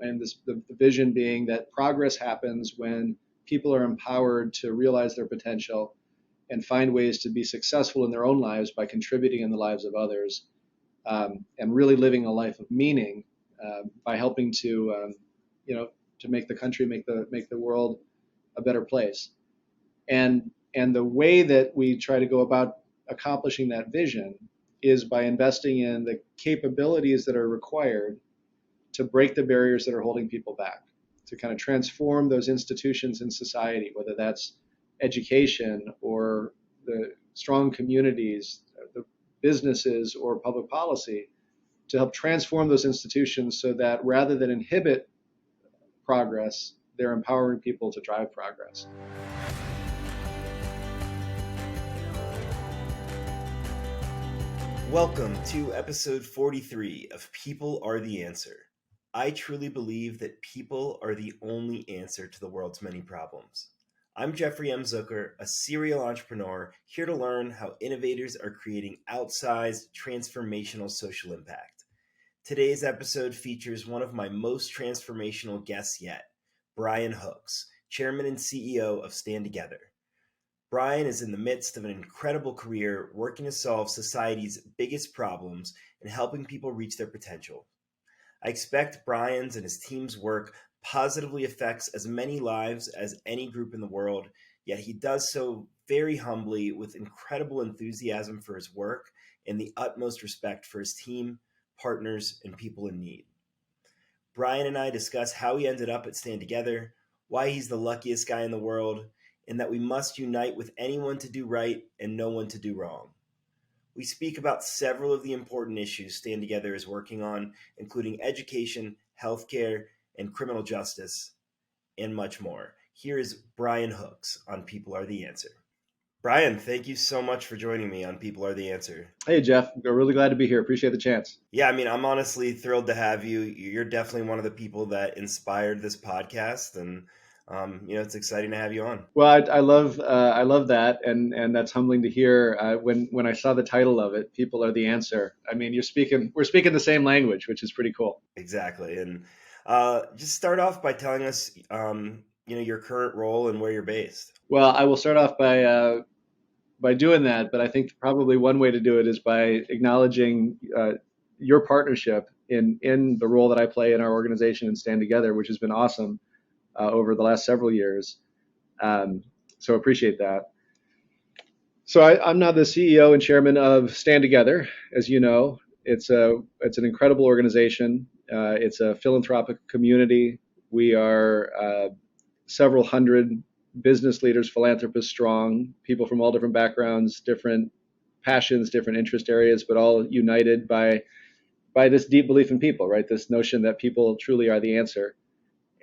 And the vision being that progress happens when people are empowered to realize their potential and find ways to be successful in their own lives by contributing in the lives of others, and really living a life of meaning by helping to to make the country, make the world a better place. And the way that we try to go about accomplishing that vision is by investing in the capabilities that are required to break the barriers that are holding people back, to kind of transform those institutions in society, whether that's education or the strong communities, the businesses, or public policy, to help transform those institutions so that rather than inhibit progress, they're empowering people to drive progress. Welcome to episode 43 of People Are the Answer. I truly believe that people are the only answer to the world's many problems. I'm Jeffrey M. Zucker, a serial entrepreneur, here to learn how innovators are creating outsized, transformational social impact. Today's episode features one of my most transformational guests yet, Brian Hooks, Chairman and CEO of Stand Together. Brian is in the midst of an incredible career working to solve society's biggest problems and helping people reach their potential. I expect Brian's and his team's work positively affects as many lives as any group in the world, yet he does so very humbly with incredible enthusiasm for his work and the utmost respect for his team, partners, and people in need. Brian and I discuss how he ended up at Stand Together, why he's the luckiest guy in the world, and that we must unite with anyone to do right and no one to do wrong. We speak about several of the important issues Stand Together is working on, including education, healthcare, and criminal justice, and much more. Here is Brian Hooks on People Are the Answer. Brian, thank you so much for joining me on People Are the Answer. Hey, Jeff. We're really glad to be here. Appreciate the chance. Yeah, I'm honestly thrilled to have you. You're definitely one of the people that inspired this podcast, and it's exciting to have you on. Well, I love that, and that's humbling to hear. When I saw the title of it, "People Are the Answer," I mean, we're speaking the same language, which is pretty cool. Exactly, and just start off by telling us, your current role and where you're based. Well, I will start off by doing that, but I think probably one way to do it is by acknowledging your partnership in the role that I play in our organization and Stand Together, which has been awesome over the last several years. So appreciate that. So I'm now the CEO and chairman of Stand Together. As you know, it's an incredible organization. It's a philanthropic community. We are several hundred business leaders, philanthropists strong, people from all different backgrounds, different passions, different interest areas, but all united by this deep belief in people, right? This notion that people truly are the answer.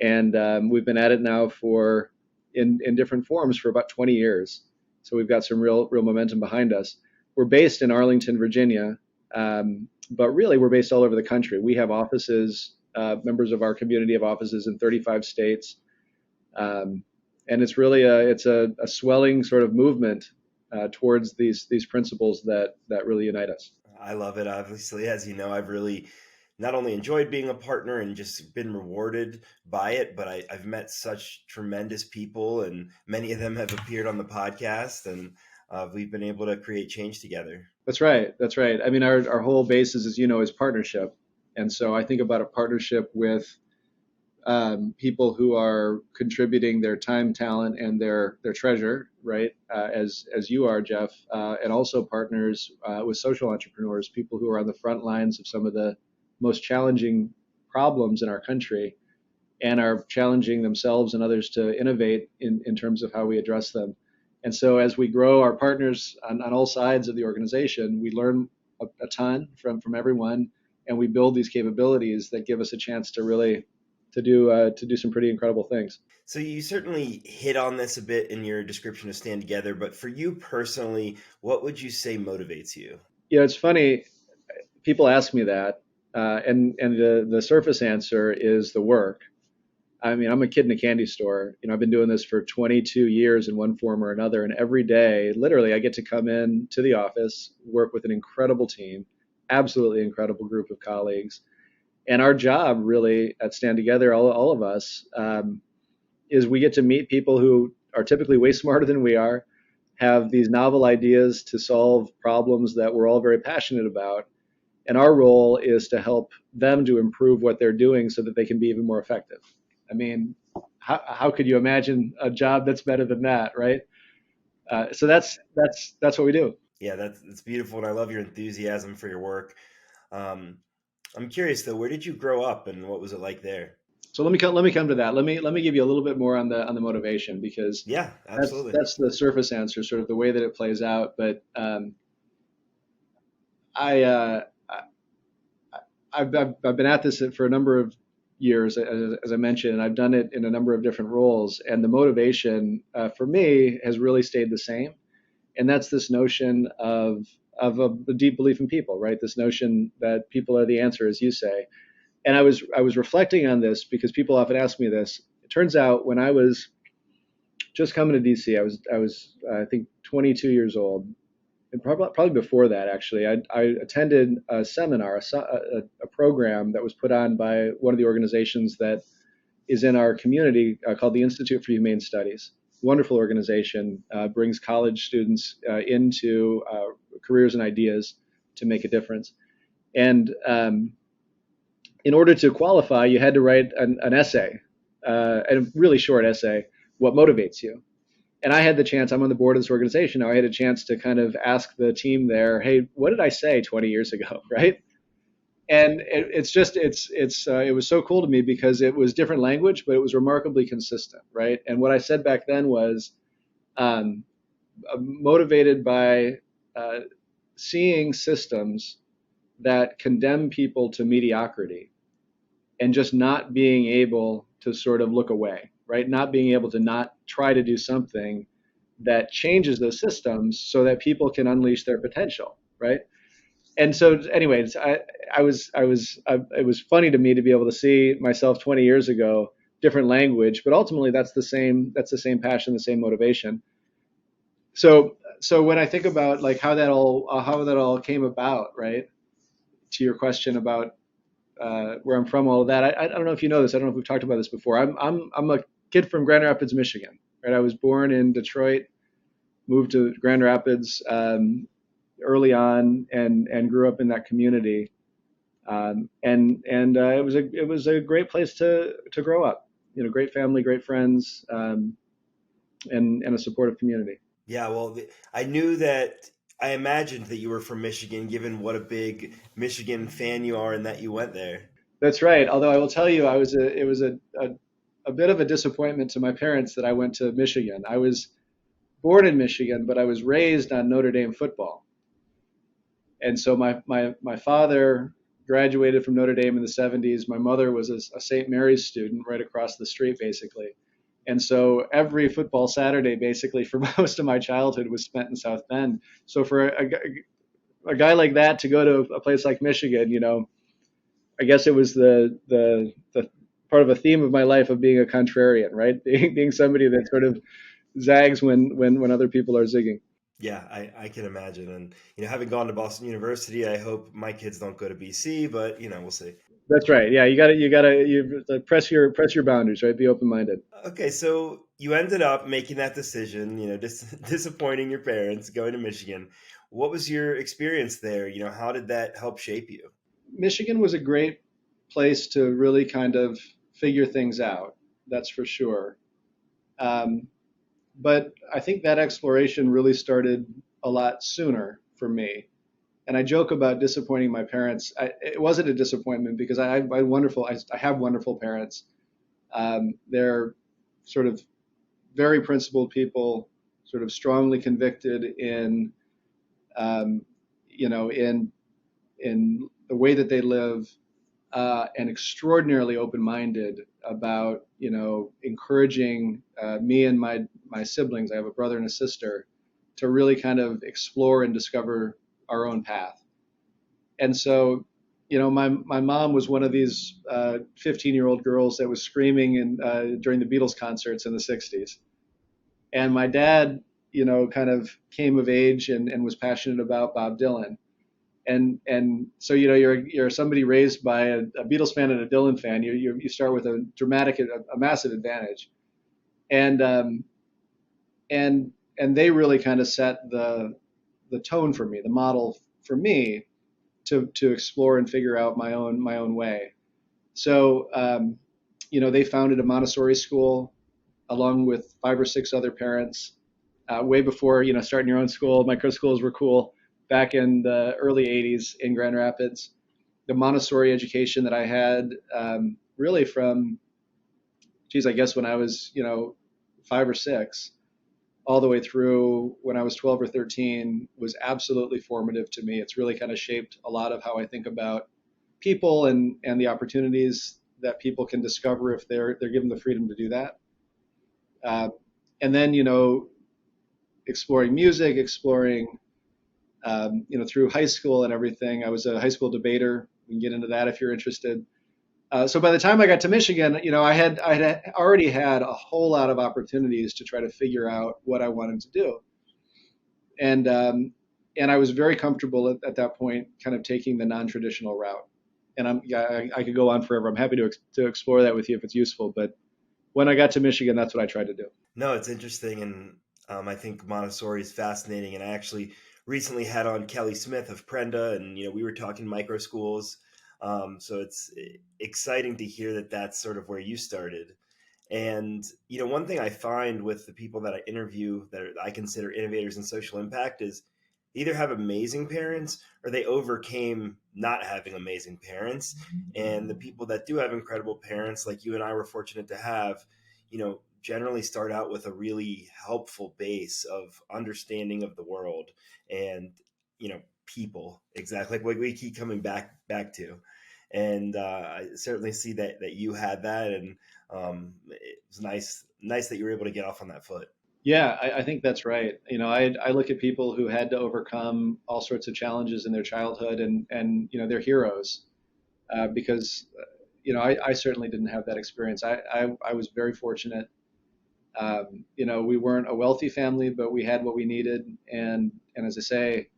And we've been at it now in different forms for about 20 years. So we've got some real momentum behind us. We're based in Arlington, Virginia, but really we're based all over the country. We have offices, members of our community have offices in 35 states. And it's really a swelling sort of movement towards these principles that really unite us. I love it. Obviously, as you know, I've really not only enjoyed being a partner and just been rewarded by it, but I've met such tremendous people, and many of them have appeared on the podcast, and we've been able to create change together. That's right. I mean, our whole basis, as you know, is partnership. And so I think about a partnership with people who are contributing their time, talent, and their treasure, right? As you are, Jeff, and also partners with social entrepreneurs, people who are on the front lines of some of the most challenging problems in our country and are challenging themselves and others to innovate in terms of how we address them. And so as we grow our partners on all sides of the organization, we learn a ton from everyone, and we build these capabilities that give us a chance to really to do some pretty incredible things. So you certainly hit on this a bit in your description of Stand Together, but for you personally, what would you say motivates you? It's funny. People ask me that, and the surface answer is the work. I mean, I'm a kid in a candy store. I've been doing this for 22 years in one form or another, and every day, literally, I get to come in to the office, work with an incredible team, absolutely incredible group of colleagues, And our job really at Stand Together, all of us, is we get to meet people who are typically way smarter than we are, have these novel ideas to solve problems that we're all very passionate about. And our role is to help them to improve what they're doing so that they can be even more effective. I mean, how could you imagine a job that's better than that, right? So that's what we do. Yeah, that's beautiful, and I love your enthusiasm for your work. Um, I'm curious though, where did you grow up, and what was it like there? So let me come to that. Let me give you a little bit more on the motivation, because Yeah, that's absolutely. that's the surface answer, sort of the way that it plays out. But I I've been at this for a number of years, as I mentioned, and I've done it in a number of different roles. And the motivation for me has really stayed the same, and that's this notion of a deep belief in people, right? This notion that people are the answer, as you say. And I was reflecting on this because people often ask me this. It turns out when I was just coming to DC, I was I think 22 years old, and probably before that actually. I attended a seminar, a program that was put on by one of the organizations that is in our community called the Institute for Humane Studies. Wonderful organization, brings college students into careers and ideas to make a difference. And in order to qualify, you had to write an essay, a really short essay, what motivates you. And I had the chance, I'm on the board of this organization now, I had a chance to kind of ask the team there, hey, what did I say 20 years ago, right? And it was so cool to me because it was different language, but it was remarkably consistent, right? And what I said back then was um, motivated by uh, seeing systems that condemn people to mediocrity and just not being able to sort of look away, right? Not being able to not try to do something that changes those systems so that people can unleash their potential, right? And so, anyways, it was funny to me to be able to see myself 20 years ago, different language, but ultimately that's the same passion, the same motivation. So when I think about like how that all came about, right? To your question about where I'm from, all of that. I don't know if you know this. I don't know if we've talked about this before. I'm a kid from Grand Rapids, Michigan. Right. I was born in Detroit, moved to Grand Rapids early on, and grew up in that community. And it was a great place to grow up. You know, great family, great friends, and a supportive community. Yeah, well, I knew that. I imagined that you were from Michigan, given what a big Michigan fan you are, and that you went there. That's right. Although I will tell you, it was a bit of a disappointment to my parents that I went to Michigan. I was born in Michigan, but I was raised on Notre Dame football. And so my father graduated from Notre Dame in the 70s. My mother was a St. Mary's student right across the street, basically. And so every football Saturday, basically, for most of my childhood was spent in South Bend. So for a guy like that to go to a place like Michigan, you know, I guess it was the part of a theme of my life of being a contrarian, right? Being somebody that sort of zags when other people are zigging. Yeah, I can imagine. And, having gone to Boston University, I hope my kids don't go to BC, but, we'll see. That's right. Yeah, you press your boundaries, right? Be open minded. Okay, so you ended up making that decision, disappointing your parents, going to Michigan. What was your experience there? How did that help shape you? Michigan was a great place to really kind of figure things out. That's for sure. Um, but I think that exploration really started a lot sooner for me. And I joke about disappointing my parents. It wasn't a disappointment because I have wonderful parents. They're sort of very principled people, sort of strongly convicted in, um, in the way that they live, and extraordinarily open-minded about, encouraging me and my siblings. I have a brother and a sister to really kind of explore and discover our own path. And so, my mom was one of these 15-year-old girls that was screaming during the Beatles concerts in the 60s. And my dad, kind of came of age and was passionate about Bob Dylan. And so you're somebody raised by a Beatles fan and a Dylan fan. You start with a massive advantage, and and they really kind of set the tone for me, the model for me to explore and figure out my own way. So they founded a Montessori school along with 5 or 6 other parents way before starting your own school. Micro schools were cool back in the early 80s in Grand Rapids. The Montessori education that I had really from, I guess when I was 5 or 6 all the way through when I was 12 or 13 was absolutely formative to me. It's really kind of shaped a lot of how I think about people and the opportunities that people can discover if they're given the freedom to do that. And then, exploring music, exploring, through high school and everything. I was a high school debater. We can get into that if you're interested. So by the time I got to Michigan, I had already had a whole lot of opportunities to try to figure out what I wanted to do, and I was very comfortable at that point, kind of taking the non-traditional route. And I could go on forever. I'm happy to explore that with you if it's useful. But when I got to Michigan, that's what I tried to do. No, it's interesting, and I think Montessori is fascinating. And I actually recently had on Kelly Smith of Prenda, and we were talking micro schools. So it's exciting to hear that that's sort of where you started. And one thing I find with the people that I interview that I consider innovators in social impact is they either have amazing parents or they overcame not having amazing parents. And the people that do have incredible parents, like you and I were fortunate to have, generally start out with a really helpful base of understanding of the world and, people, exactly like what we keep coming back to. And I certainly see that you had that, and it's nice that you were able to get off on that foot. Yeah, I think that's right. I look at people who had to overcome all sorts of challenges in their childhood, and they're heroes because I certainly didn't have that experience. I was very fortunate. We weren't a wealthy family, but we had what we needed, and as I say,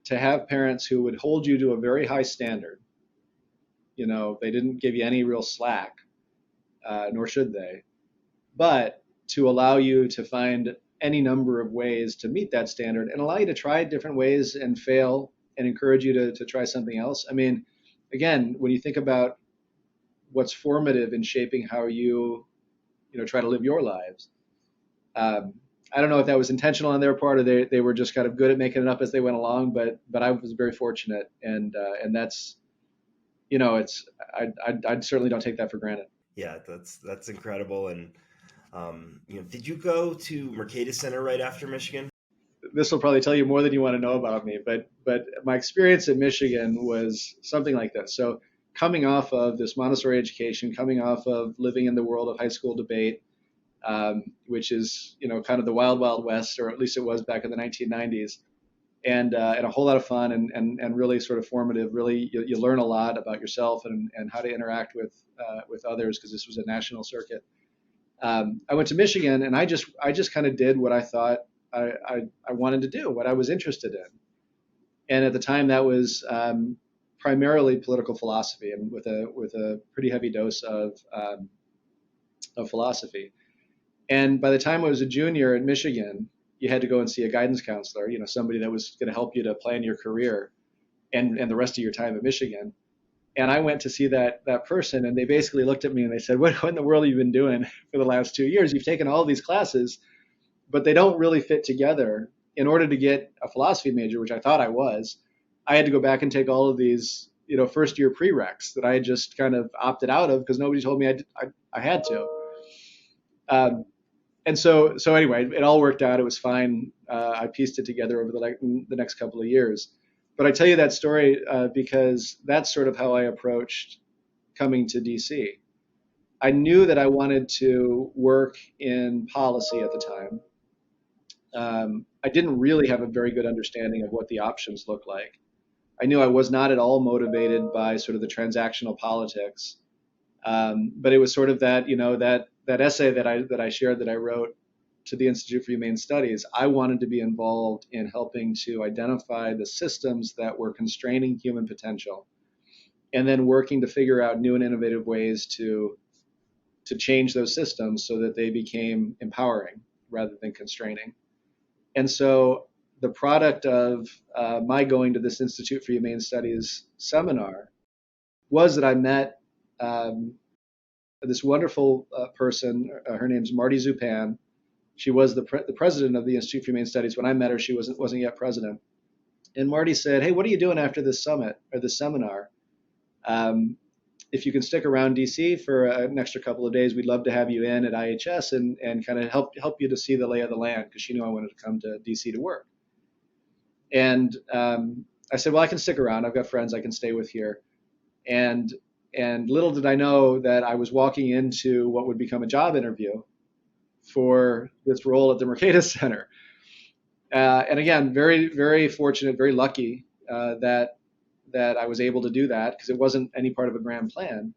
to have parents who would hold you to a very high standard. They didn't give you any real slack, nor should they, but to allow you to find any number of ways to meet that standard and allow you to try different ways and fail and encourage you to try something else. I mean, again, when you think about what's formative in shaping how you try to live your lives, I don't know if that was intentional on their part or they were just kind of good at making it up as they went along, but I was very fortunate, and that's it's I certainly don't take that for granted. Yeah, that's incredible. And did you go to Mercatus Center right after Michigan? This will probably tell you more than you want to know about me, but my experience at Michigan was something like this. So coming off of this Montessori education, coming off of living in the world of high school debate, which is kind of the wild wild west, or at least it was back in the 1990s, and a whole lot of fun and really sort of formative. Really, you learn a lot about yourself and how to interact with others, because this was a national circuit. I went to Michigan, and I just kind of did what I thought I wanted to do, what I was interested in, and at the time that was primarily political philosophy, and with a pretty heavy dose of philosophy. And by the time I was a junior in Michigan, you had to go and see a guidance counselor, somebody that was going to help you to plan your career and the rest of your time at Michigan. And I went to see that person, and they basically looked at me and they said, what in the world have you been doing for the last 2 years? You've taken all these classes, but they don't really fit together. In order to get a philosophy major, which I thought I was, I had to go back and take all of these, first year prereqs that I had just kind of opted out of because nobody told me I had to. And so anyway, it all worked out. It was fine. I pieced it together over the next couple of years. But I tell you that story because that's sort of how I approached coming to DC. I knew that I wanted to work in policy at the time. I didn't really have a very good understanding of what the options looked like. I knew I was not at all motivated by sort of the transactional politics. But it was sort of that, that essay that I shared that I wrote to the Institute for Humane Studies, I wanted to be involved in helping to identify the systems that were constraining human potential, and then working to figure out new and innovative ways to change those systems so that they became empowering rather than constraining. And so the product of my going to this Institute for Humane Studies seminar was that I met this wonderful person. Her name's Marty Zupan. She was the president of the Institute for Humane Studies. When I met her, she wasn't yet president. And Marty said, "Hey, what are you doing after this summit or this seminar? If you can stick around DC for an extra couple of days, we'd love to have you in at IHS and kind of help you to see the lay of the land," because she knew I wanted to come to DC to work. And I said, "Well, I can stick around. I've got friends I can stay with here." And little did I know that I was walking into what would become a job interview for this role at the Mercatus Center. And again, very, very fortunate, very lucky that I was able to do that, because it wasn't any part of a grand plan.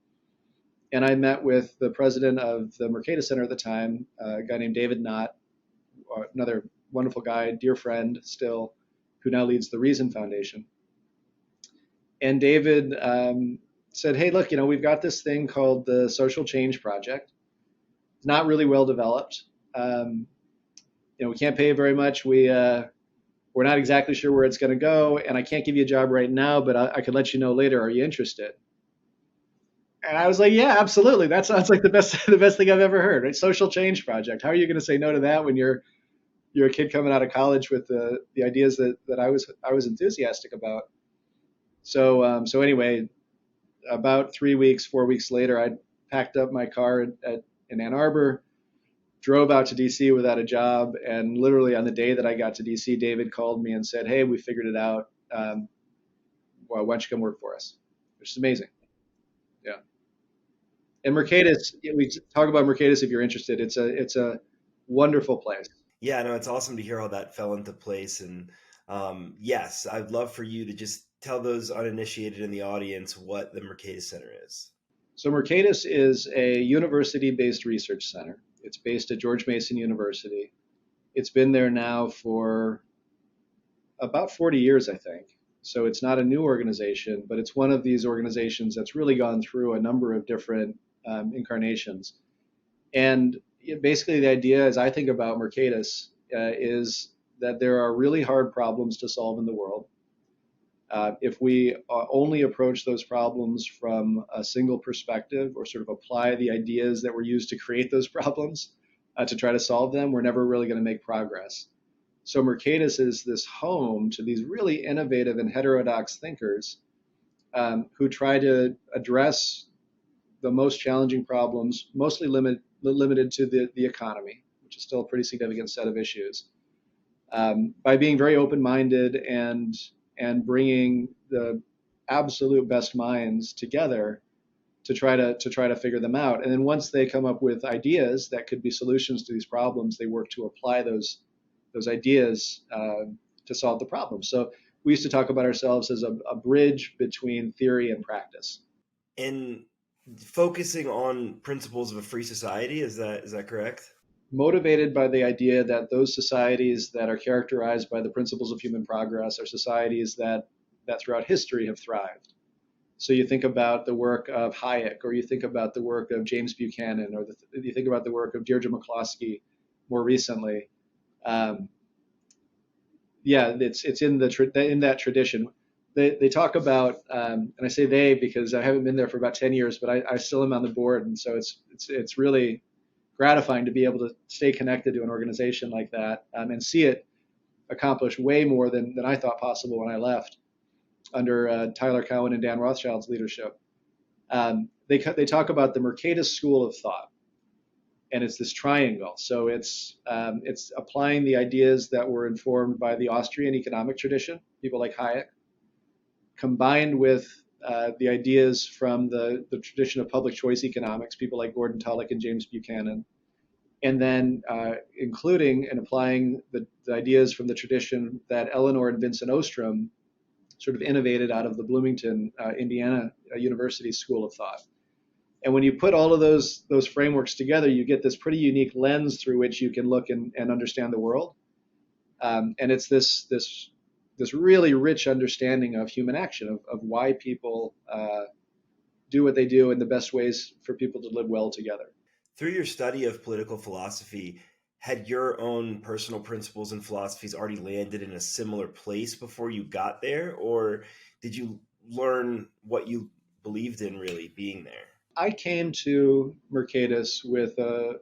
And I met with the president of the Mercatus Center at the time, a guy named David Knott, another wonderful guy, dear friend still, who now leads the Reason Foundation. And David said, "Hey, look, we've got this thing called the Social Change Project. It's not really well developed. We can't pay you very much. We're not exactly sure where it's going to go, and I can't give you a job right now, but I could let you know later. Are you interested?" And I was like, "Yeah, absolutely. That sounds like the best thing I've ever heard. Right? Social Change Project. How are you going to say no to that when you're a kid coming out of college with the ideas that I was enthusiastic about?" So anyway, about 4 weeks later, I packed up my car in Ann Arbor, drove out to DC without a job, and literally on the day that I got to DC, David called me and said, "Hey, we figured it out. Why don't you come work for us?" Which is amazing. Yeah. And Mercatus, we talk about Mercatus if you're interested. It's a wonderful place. Yeah, no, it's awesome to hear how that fell into place. And yes, I'd love for you to just tell those uninitiated in the audience what the Mercatus Center is. So Mercatus is a university-based research center. It's based at George Mason University. It's been there now for about 40 years, I think. So it's not a new organization, but it's one of these organizations that's really gone through a number of different incarnations. And basically the idea, as I think about Mercatus, is that there are really hard problems to solve in the world. If we only approach those problems from a single perspective, or sort of apply the ideas that were used to create those problems to try to solve them, we're never really going to make progress. So Mercatus is this home to these really innovative and heterodox thinkers who try to address the most challenging problems, mostly limited to the economy, which is still a pretty significant set of issues, by being very open-minded and bringing the absolute best minds together to try to figure them out. And then once they come up with ideas that could be solutions to these problems, they work to apply those ideas to solve the problem. So we used to talk about ourselves as a bridge between theory and practice. And focusing on principles of a free society, is that correct? Motivated by the idea that those societies that are characterized by the principles of human progress are societies that throughout history have thrived. So you think about the work of Hayek, or you think about the work of James Buchanan, or you think about the work of Deirdre McCloskey more recently. It's in that tradition. They talk about, and I say they because I haven't been there for about 10 years, but I still am on the board, and so it's really gratifying to be able to stay connected to an organization like that and see it accomplish way more than I thought possible when I left under Tyler Cowen and Dan Rothschild's leadership. They talk about the Mercatus school of thought, and it's this triangle. So it's applying the ideas that were informed by the Austrian economic tradition, people like Hayek, combined with the ideas from the tradition of public choice economics, people like Gordon Tullock and James Buchanan, and then including and applying the ideas from the tradition that Eleanor and Vincent Ostrom sort of innovated out of the Bloomington, Indiana University School of Thought. And when you put all of those frameworks together, you get this pretty unique lens through which you can look and understand the world. And it's this really rich understanding of human action, of why people do what they do, and the best ways for people to live well together. Through your study of political philosophy, had your own personal principles and philosophies already landed in a similar place before you got there, or did you learn what you believed in really being there? I came to Mercatus with a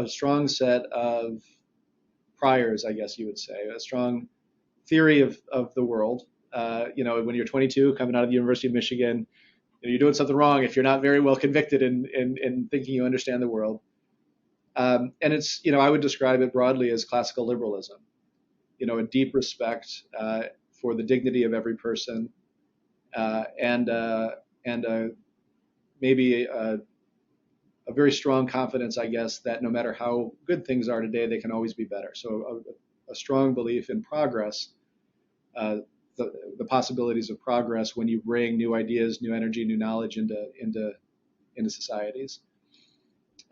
strong set of priors, I guess you would say, a strong theory of the world. When you're 22, coming out of the University of Michigan, you're doing something wrong if you're not very well convicted in thinking you understand the world. And it's, I would describe it broadly as classical liberalism, a deep respect for the dignity of every person, and maybe a very strong confidence, I guess, that no matter how good things are today, they can always be better. So a strong belief in progress, the possibilities of progress when you bring new ideas, new energy, new knowledge into societies.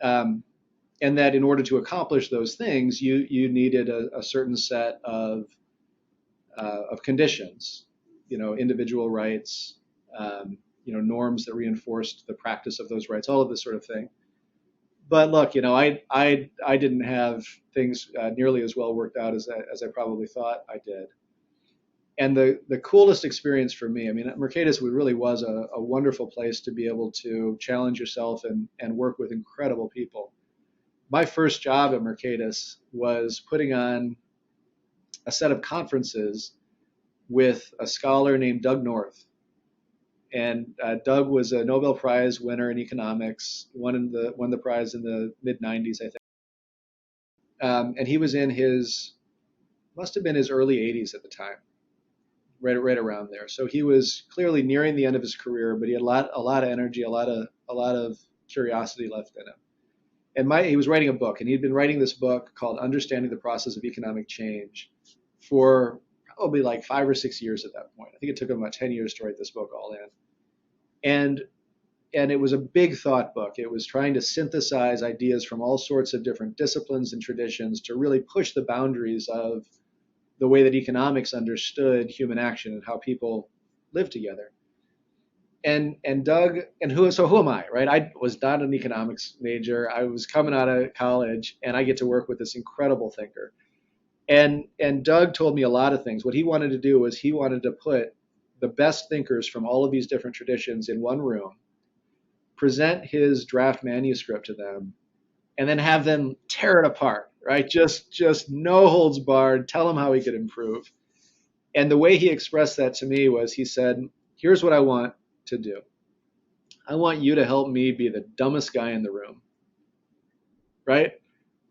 And that in order to accomplish those things, you needed a certain set of conditions, individual rights, norms that reinforced the practice of those rights, all of this sort of thing. But look, I didn't have things nearly as well worked out as I probably thought I did. And the coolest experience for me, Mercatus really was a wonderful place to be able to challenge yourself and work with incredible people. My first job at Mercatus was putting on a set of conferences with a scholar named Doug North. And Doug was a Nobel Prize winner in economics, won the prize in the mid-90s, I think. And he was must have been his early 80s at the time, right around there. So he was clearly nearing the end of his career, but he had a lot of energy, a lot of curiosity left in him. And he was writing a book, and he'd been writing this book called Understanding the Process of Economic Change for probably like 5 or 6 years at that point. I think it took him about 10 years to write this book all in. And it was a big thought book. It was trying to synthesize ideas from all sorts of different disciplines and traditions to really push the boundaries of the way that economics understood human action and how people live together. And Doug, who am I, right? I was not an economics major. I was coming out of college, and I get to work with this incredible thinker. And Doug told me a lot of things. What he wanted to do was he wanted to put the best thinkers from all of these different traditions in one room, present his draft manuscript to them, and then have them tear it apart, right? Just no holds barred, tell him how he could improve. And the way he expressed that to me was he said, here's what I want to do. I want you to help me be the dumbest guy in the room, right?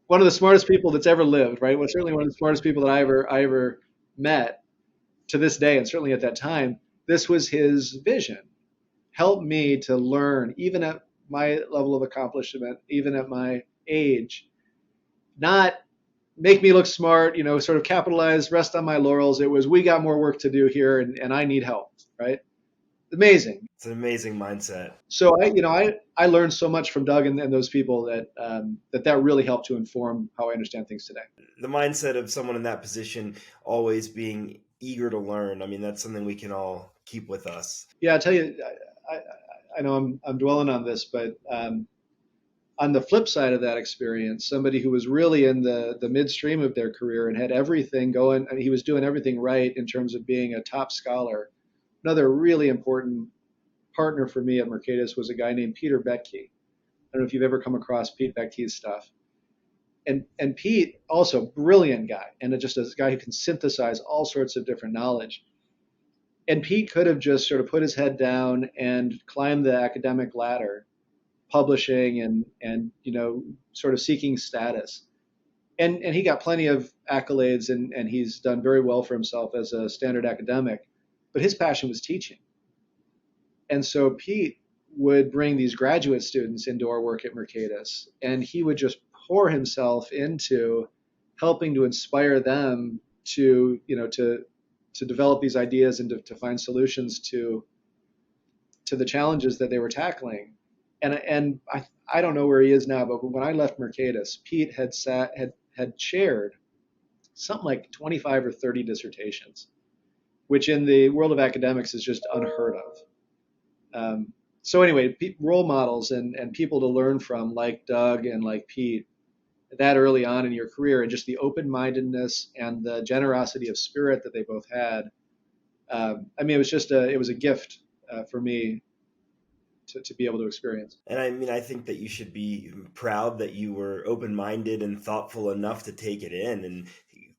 One of the smartest people that's ever lived, right? Well, certainly one of the smartest people that I ever met to this day, and certainly at that time. This was his vision. Help me to learn, even at my level of accomplishment, even at my age, not make me look smart, sort of capitalize, rest on my laurels. It was, we got more work to do here, and I need help, right? Amazing. It's an amazing mindset. So I learned so much from Doug and those people that really helped to inform how I understand things today. The mindset of someone in that position always being eager to learn. That's something we can all keep with us. Yeah, I'll tell you, I know I'm dwelling on this, but on the flip side of that experience, somebody who was really in the midstream of their career and had everything going, he was doing everything right in terms of being a top scholar. Another really important partner for me at Mercatus was a guy named Peter Betke. I don't know if you've ever come across Pete Betke's stuff. And Pete, also brilliant guy, and just a guy who can synthesize all sorts of different knowledge. And Pete could have just sort of put his head down and climbed the academic ladder, publishing and sort of seeking status. And he got plenty of accolades, and he's done very well for himself as a standard academic. But his passion was teaching. And so Pete would bring these graduate students into our work at Mercatus, and he would just pour himself into helping to inspire them to develop these ideas and to find solutions to the challenges that they were tackling. And I don't know where he is now, but when I left Mercatus, Pete had chaired something like 25 or 30 dissertations, which in the world of academics is just unheard of. So anyway, role models and people to learn from, like Doug and like Pete, that early on in your career, and just the open-mindedness and the generosity of spirit that they both had. I mean, it was a gift for me to be able to experience. And I mean, I think that you should be proud that you were open-minded and thoughtful enough to take it in and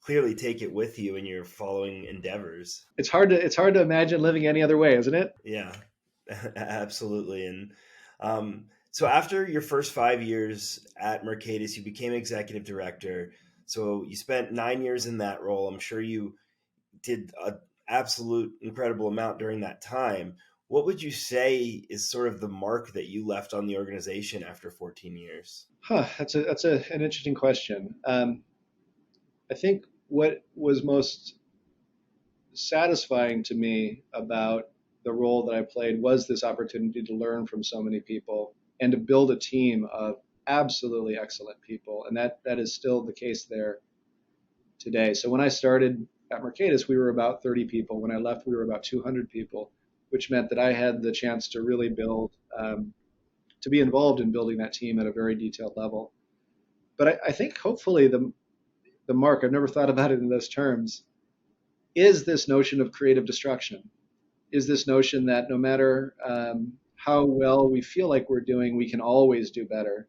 clearly take it with you in your following endeavors. It's hard to imagine living any other way, isn't it? Yeah, absolutely. And so after your first 5 years at Mercatus, you became executive director. So you spent 9 years in that role. I'm sure you did an absolute incredible amount during that time. What would you say is sort of the mark that you left on the organization after 14 years? That's an interesting question. I think what was most satisfying to me about the role that I played was this opportunity to learn from so many people and to build a team of absolutely excellent people. And that is still the case there today. So when I started at Mercatus, we were about 30 people. When I left, we were about 200 people, which meant that I had the chance to really to be involved in building that team at a very detailed level. But I think hopefully the mark, I've never thought about it in those terms, is this notion of creative destruction. Is this notion that no matter how well we feel like we're doing, we can always do better.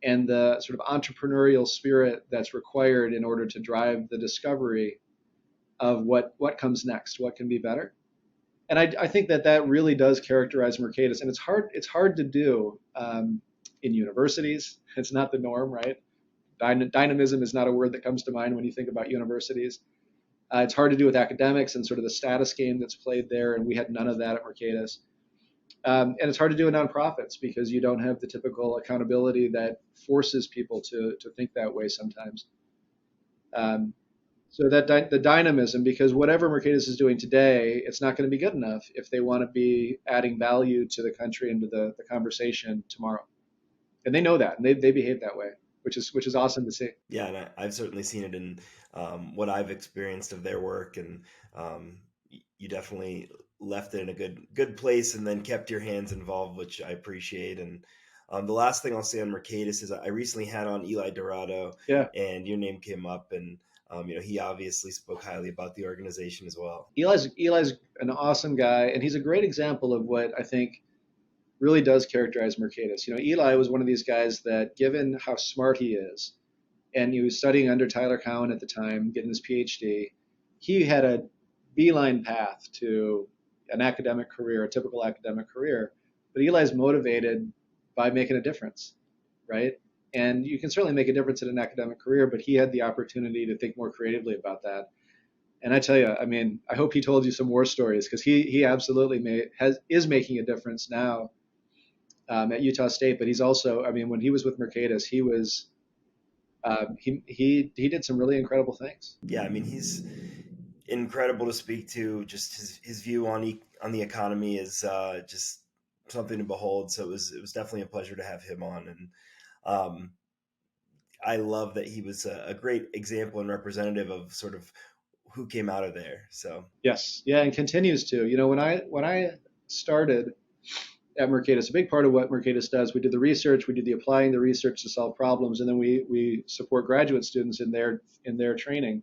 And the sort of entrepreneurial spirit that's required in order to drive the discovery of what comes next, what can be better. And I think that really does characterize Mercatus. And it's hard to do in universities. It's not the norm, right? Dynamism is not a word that comes to mind when you think about universities. It's hard to do with academics and sort of the status game that's played there, and we had none of that at Mercatus. And it's hard to do in nonprofits because you don't have the typical accountability that forces people to think that way sometimes. So the dynamism, because whatever Mercatus is doing today, it's not going to be good enough if they want to be adding value to the country and to the conversation tomorrow. And they know that, and they behave that way, which is awesome to see. Yeah, and I've certainly seen it in what I've experienced of their work, and you definitely left it in a good place, and then kept your hands involved, which I appreciate. And the last thing I'll say on Mercatus is I recently had on Eli Dorado, Yeah, and your name came up, and he obviously spoke highly about the organization as well. Eli's an awesome guy, and he's a great example of what I think really does characterize Mercatus. Eli was one of these guys that, given how smart he is, and he was studying under Tyler Cowen at the time, getting his PhD, he had a beeline path to an academic career, a typical academic career. But Eli's motivated by making a difference, right? And you can certainly make a difference in an academic career, but he had the opportunity to think more creatively about that. And I tell you, I mean, I hope he told you some war stories, because he absolutely is making a difference now at Utah State. But he's also, I mean, when he was with Mercatus, he was he did some really incredible things. Yeah, I mean, he's incredible to speak to. Just his view on the economy is just something to behold. So it was definitely a pleasure to have him on, and I love that he was a great example and representative of sort of who came out of there. So yes, yeah, and continues to. When I started at Mercatus, a big part of what Mercatus does, we do the research, we do the applying the research to solve problems, and then we support graduate students in their training.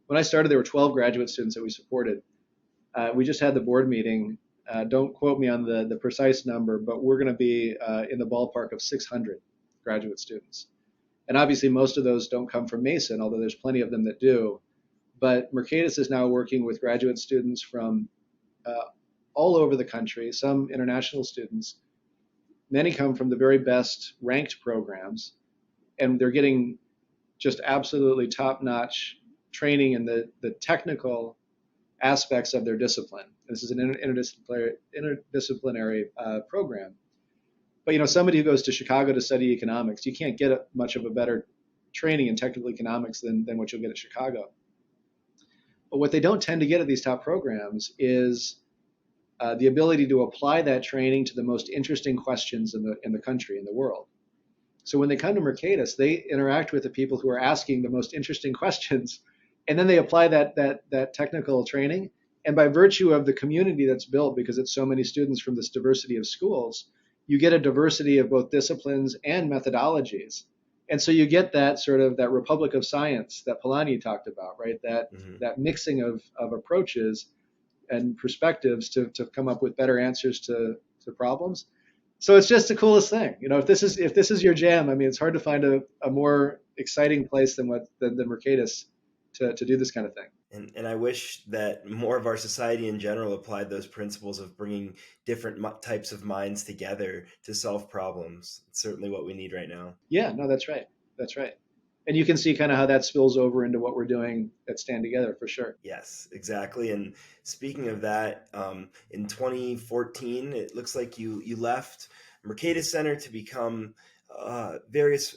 When I started, there were 12 graduate students that we supported. We just had the board meeting. Don't quote me on the precise number, but we're going to be in the ballpark of 600 graduate students. And obviously, most of those don't come from Mason, although there's plenty of them that do. But Mercatus is now working with graduate students from all over the country, some international students. Many come from the very best ranked programs, and they're getting just absolutely top-notch training in the technical aspects of their discipline. This is an interdisciplinary program. But somebody who goes to Chicago to study economics, you can't get much of a better training in technical economics than what you'll get at Chicago. But what they don't tend to get at these top programs is the ability to apply that training to the most interesting questions in the country, in the world. So when they come to Mercatus, they interact with the people who are asking the most interesting questions, and then they apply that technical training. And by virtue of the community that's built, because it's so many students from this diversity of schools, you get a diversity of both disciplines and methodologies. And so you get that sort of that republic of science that Polanyi talked about, right? That mixing of approaches and perspectives to come up with better answers to problems. So it's just the coolest thing. If this is your jam, I mean, it's hard to find a more exciting place than Mercatus to do this kind of thing. And I wish that more of our society in general applied those principles of bringing different types of minds together to solve problems. It's certainly what we need right now. Yeah, no, that's right. That's right. And you can see kind of how that spills over into what we're doing at Stand Together, for sure. Yes, exactly. And speaking of that, in 2014, it looks like you left Mercatus Center to become various,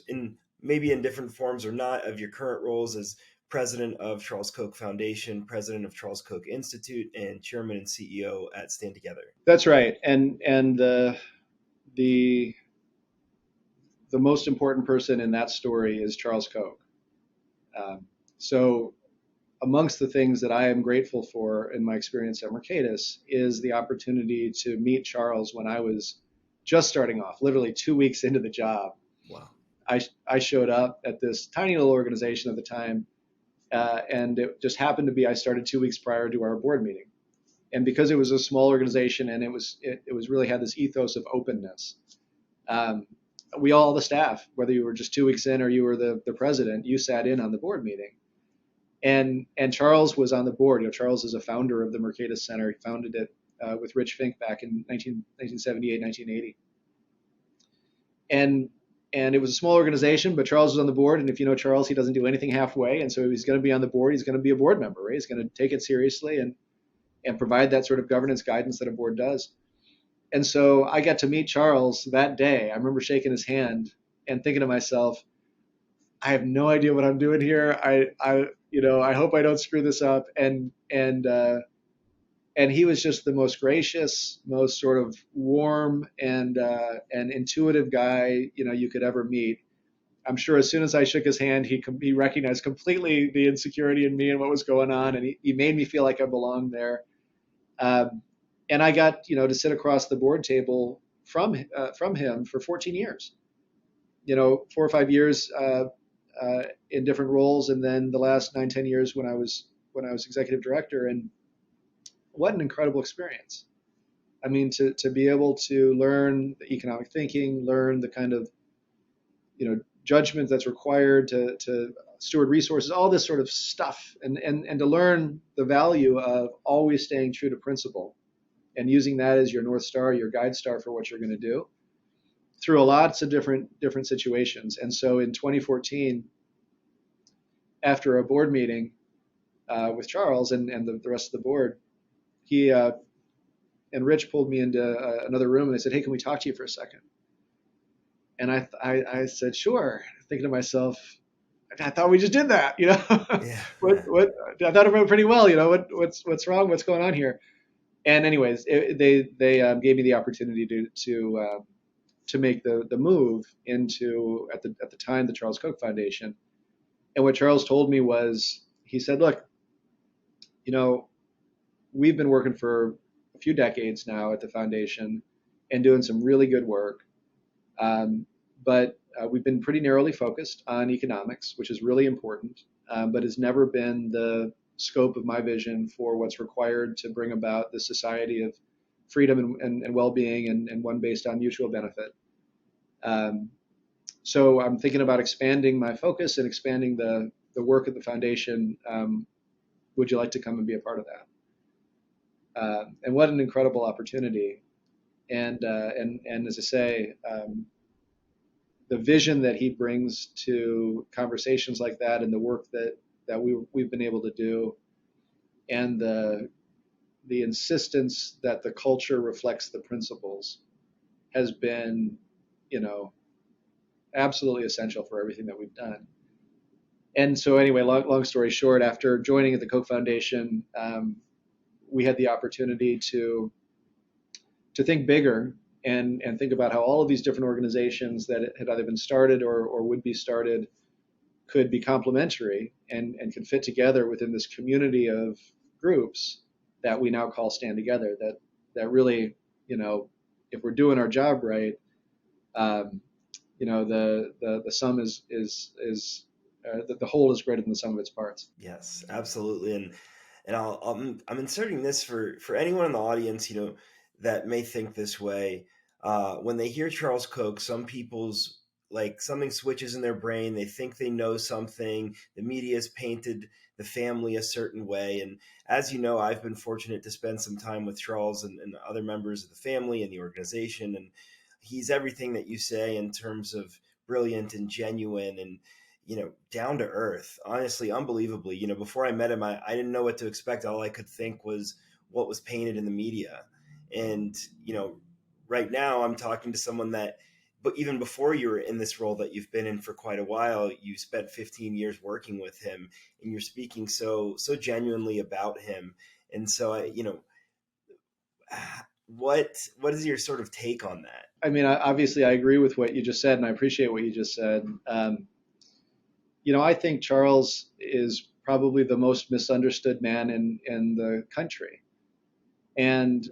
maybe in different forms or not, of your current roles as president of Charles Koch Foundation, president of Charles Koch Institute, and chairman and CEO at Stand Together. That's right. And the most important person in that story is Charles Koch. So amongst the things that I am grateful for in my experience at Mercatus is the opportunity to meet Charles when I was just starting off, literally 2 weeks into the job. Wow. I showed up at this tiny little organization at the time, and it just happened to be I started 2 weeks prior to our board meeting. And because it was a small organization and it was really had this ethos of openness, all the staff, whether you were just 2 weeks in or you were the president, you sat in on the board meeting. And Charles was on the board. Charles is a founder of the Mercatus Center. He founded it with Rich Fink back in 1978, 1980. And it was a small organization, but Charles was on the board. And if you know Charles, he doesn't do anything halfway. And so he's going to be on the board. He's going to be a board member, right? He's going to take it seriously and provide that sort of governance guidance that a board does. And so I got to meet Charles that day. I remember shaking his hand and thinking to myself, I have no idea what I'm doing here. I hope I don't screw this up. And he was just the most gracious, most sort of warm and intuitive guy you could ever meet. I'm sure as soon as I shook his hand, he recognized completely the insecurity in me and what was going on, and he made me feel like I belonged there. And I got to sit across the board table from him for 14 years. 4 or 5 years in different roles, and then the last 9-10 years when I was executive director. And what an incredible experience! I mean, to be able to learn the economic thinking, learn the kind of judgment that's required to steward resources, all this sort of stuff, and to learn the value of always staying true to principle and using that as your North Star, your guide star for what you're going to do through lots of different situations. And so in 2014, after a board meeting with Charles and the rest of the board, he and Rich pulled me into another room and they said, "Hey, can we talk to you for a second?" And I said, "Sure," thinking to myself, I thought we just did that, Yeah. What I thought it went pretty well, what's wrong, what's going on here? And anyways, they gave me the opportunity to make the move into at the time the Charles Koch Foundation. And what Charles told me was, he said, "Look, we've been working for a few decades now at the foundation and doing some really good work, but we've been pretty narrowly focused on economics, which is really important, but has never been the scope of my vision for what's required to bring about the society of freedom and well-being and one based on mutual benefit. So I'm thinking about expanding my focus and expanding the work of the foundation. Would you like to come and be a part of that?" And what an incredible opportunity. And as I say, the vision that he brings to conversations like that and the work that we've been able to do, and the insistence that the culture reflects the principles has been, absolutely essential for everything that we've done. And so anyway, long story short, after joining at the Koch Foundation, we had the opportunity to to think bigger and think about how all of these different organizations that had either been started or would be started could be complementary and could fit together within this community of groups that we now call Stand Together. That really, if we're doing our job right, the sum is the whole is greater than the sum of its parts. Yes, absolutely. And I'm inserting this for anyone in the audience, that may think this way. When they hear Charles Koch, some people's like something switches in their brain. They think they know something. The media has painted the family a certain way. And as you know, I've been fortunate to spend some time with Charles and other members of the family and the organization. And he's everything that you say in terms of brilliant and genuine and down to earth, honestly, unbelievably. Before I met him, I didn't know what to expect. All I could think was what was painted in the media. And, right now I'm talking to someone but even before you were in this role that you've been in for quite a while, you spent 15 years working with him and you're speaking so genuinely about him. And so, what is your sort of take on that? I mean, obviously I agree with what you just said and I appreciate what you just said. I think Charles is probably the most misunderstood man in the country. And,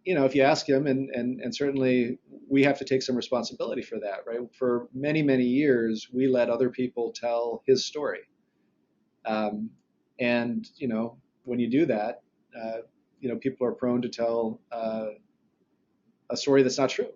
if you ask him, and certainly we have to take some responsibility for that, right? For many, many years, we let other people tell his story. And, when you do that, people are prone to tell a story that's not true.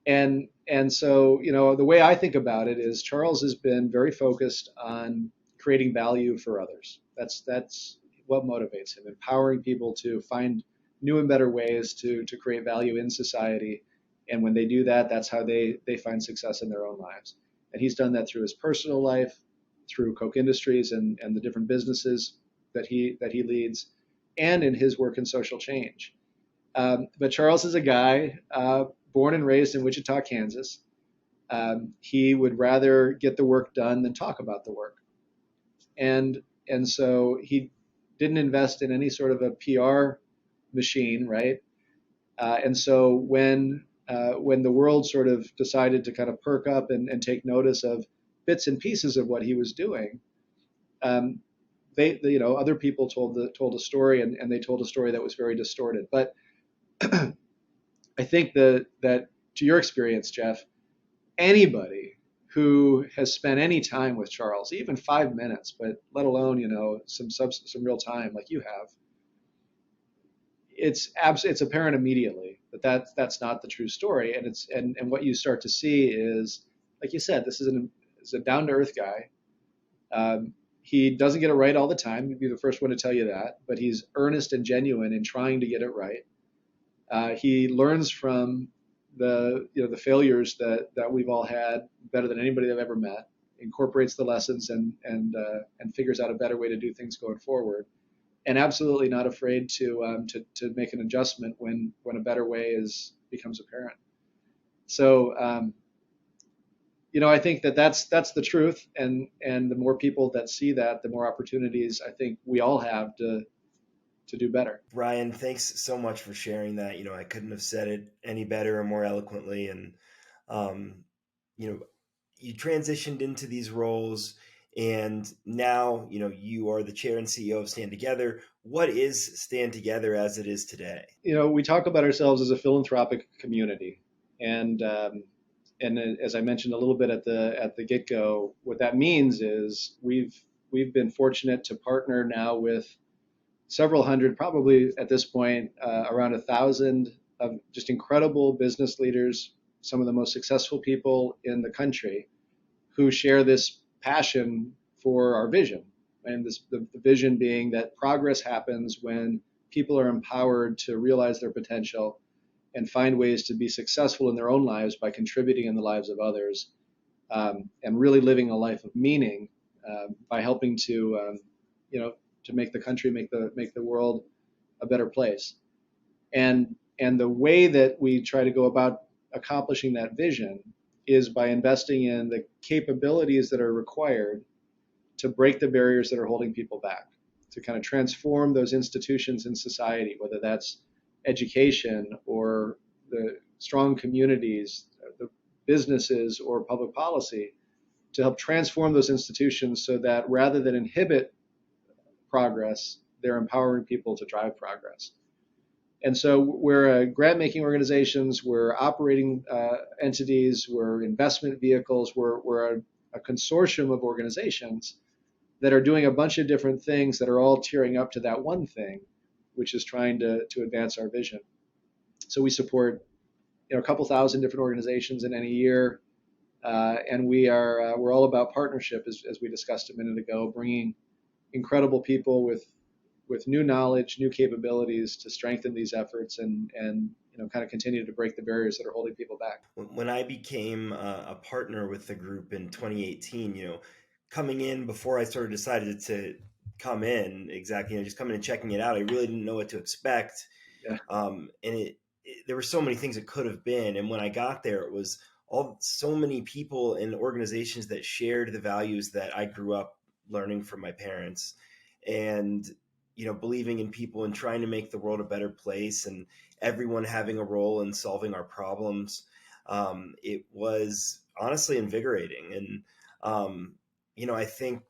And so, the way I think about it is Charles has been very focused on creating value for others. That's what motivates him, empowering people to find new and better ways to create value in society. And when they do that, that's how they find success in their own lives. And he's done that through his personal life, through Koch Industries and the different businesses that he leads, and in his work in social change. But Charles is a guy born and raised in Wichita, Kansas. He would rather get the work done than talk about the work. And so he didn't invest in any sort of a PR machine, right? And so when the world sort of decided to kind of perk up and take notice of bits and pieces of what he was doing, other people told a story, and they told a story that was very distorted. But I think that to your experience, Jeff, anybody who has spent any time with Charles, even 5 minutes, but let alone some real time like you have, it's apparent immediately that that's not the true story. And what you start to see is, like you said, this is a down to earth guy. He doesn't get it right all the time. He'd be the first one to tell you that, but he's earnest and genuine in trying to get it right. He learns from the failures that we've all had better than anybody I've ever met, incorporates the lessons and figures out a better way to do things going forward, and absolutely not afraid to make an adjustment when a better way becomes apparent. So I think that's the truth, and the more people that see that, the more opportunities I think we all have to do better. Brian, thanks so much for sharing that. I couldn't have said it any better or more eloquently. And, you transitioned into these roles and now, you are the chair and CEO of Stand Together. What is Stand Together as it is today? We talk about ourselves as a philanthropic community. And as I mentioned a little bit at the get-go, what that means is we've been fortunate to partner now with several hundred, probably at this point, around 1,000 of just incredible business leaders, some of the most successful people in the country, who share this passion for our vision. And the vision being that progress happens when people are empowered to realize their potential and find ways to be successful in their own lives by contributing in the lives of others, and really living a life of meaning by helping to make the country, make the world a better place. And the way that we try to go about accomplishing that vision is by investing in the capabilities that are required to break the barriers that are holding people back, to kind of transform those institutions in society, whether that's education or the strong communities, the businesses or public policy to help transform those institutions so that rather than inhibit progress, they're empowering people to drive progress. And so we're grant-making organizations, we're operating entities, we're investment vehicles, we're a consortium of organizations that are doing a bunch of different things that are all tearing up to that one thing, which is trying to advance our vision. So we support a couple thousand different organizations in any year, and we're all about partnership, as we discussed a minute ago, bringing incredible people with new knowledge, new capabilities to strengthen these efforts and kind of continue to break the barriers that are holding people back. When I became a partner with the group in 2018, coming in before I sort of decided to come in exactly, just coming and checking it out, I really didn't know what to expect. Yeah. And there were so many things it could have been. And when I got there, it was so many people and organizations that shared the values that I grew up learning from my parents, and believing in people and trying to make the world a better place, and everyone having a role in solving our problems. It was honestly invigorating. And I think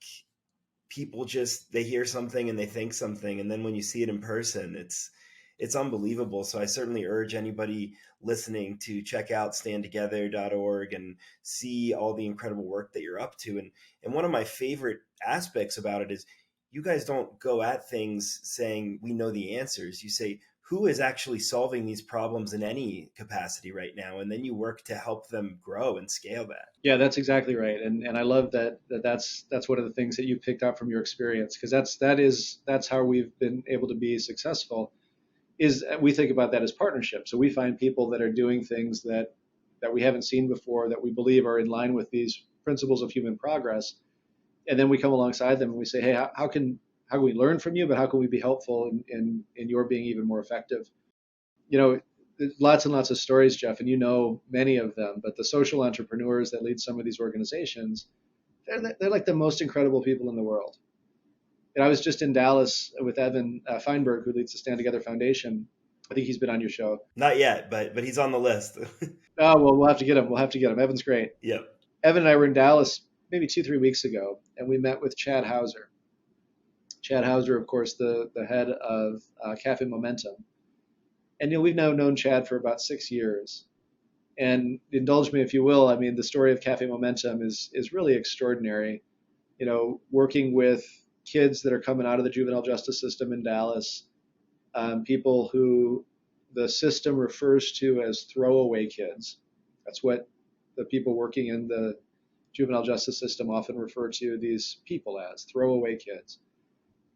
people they hear something and they think something, and then when you see it in person, it's unbelievable. So I certainly urge anybody listening to check out standtogether.org and see all the incredible work that you're up to. And one of my favorite aspects about it is you guys don't go at things saying we know the answers. You say, who is actually solving these problems in any capacity right now? And then you work to help them grow and scale that. Yeah, that's exactly right. And I love that's one of the things that you picked up from your experience, because that's how we've been able to be successful. Is we think about that as partnership. So we find people that are doing things that we haven't seen before, that we believe are in line with these principles of human progress. And then we come alongside them and we say, hey, how can we learn from you, but how can we be helpful in your being even more effective? There's lots and lots of stories, Jeff, and many of them, but the social entrepreneurs that lead some of these organizations, they're like the most incredible people in the world. And I was just in Dallas with Evan Feinberg, who leads the Stand Together Foundation. I think he's been on your show. Not yet, but he's on the list. Oh, well, we'll have to get him. Evan's great. Yep. Evan and I were in Dallas maybe 2-3 weeks ago, and we met with Chad Hauser. Chad Hauser, of course, the head of Cafe Momentum. And we've now known Chad for about 6 years. And indulge me if you will, I mean, the story of Cafe Momentum is really extraordinary. Working with kids that are coming out of the juvenile justice system in Dallas, people who the system refers to as throwaway kids. That's what the people working in the juvenile justice system often refer to these people as, throwaway kids.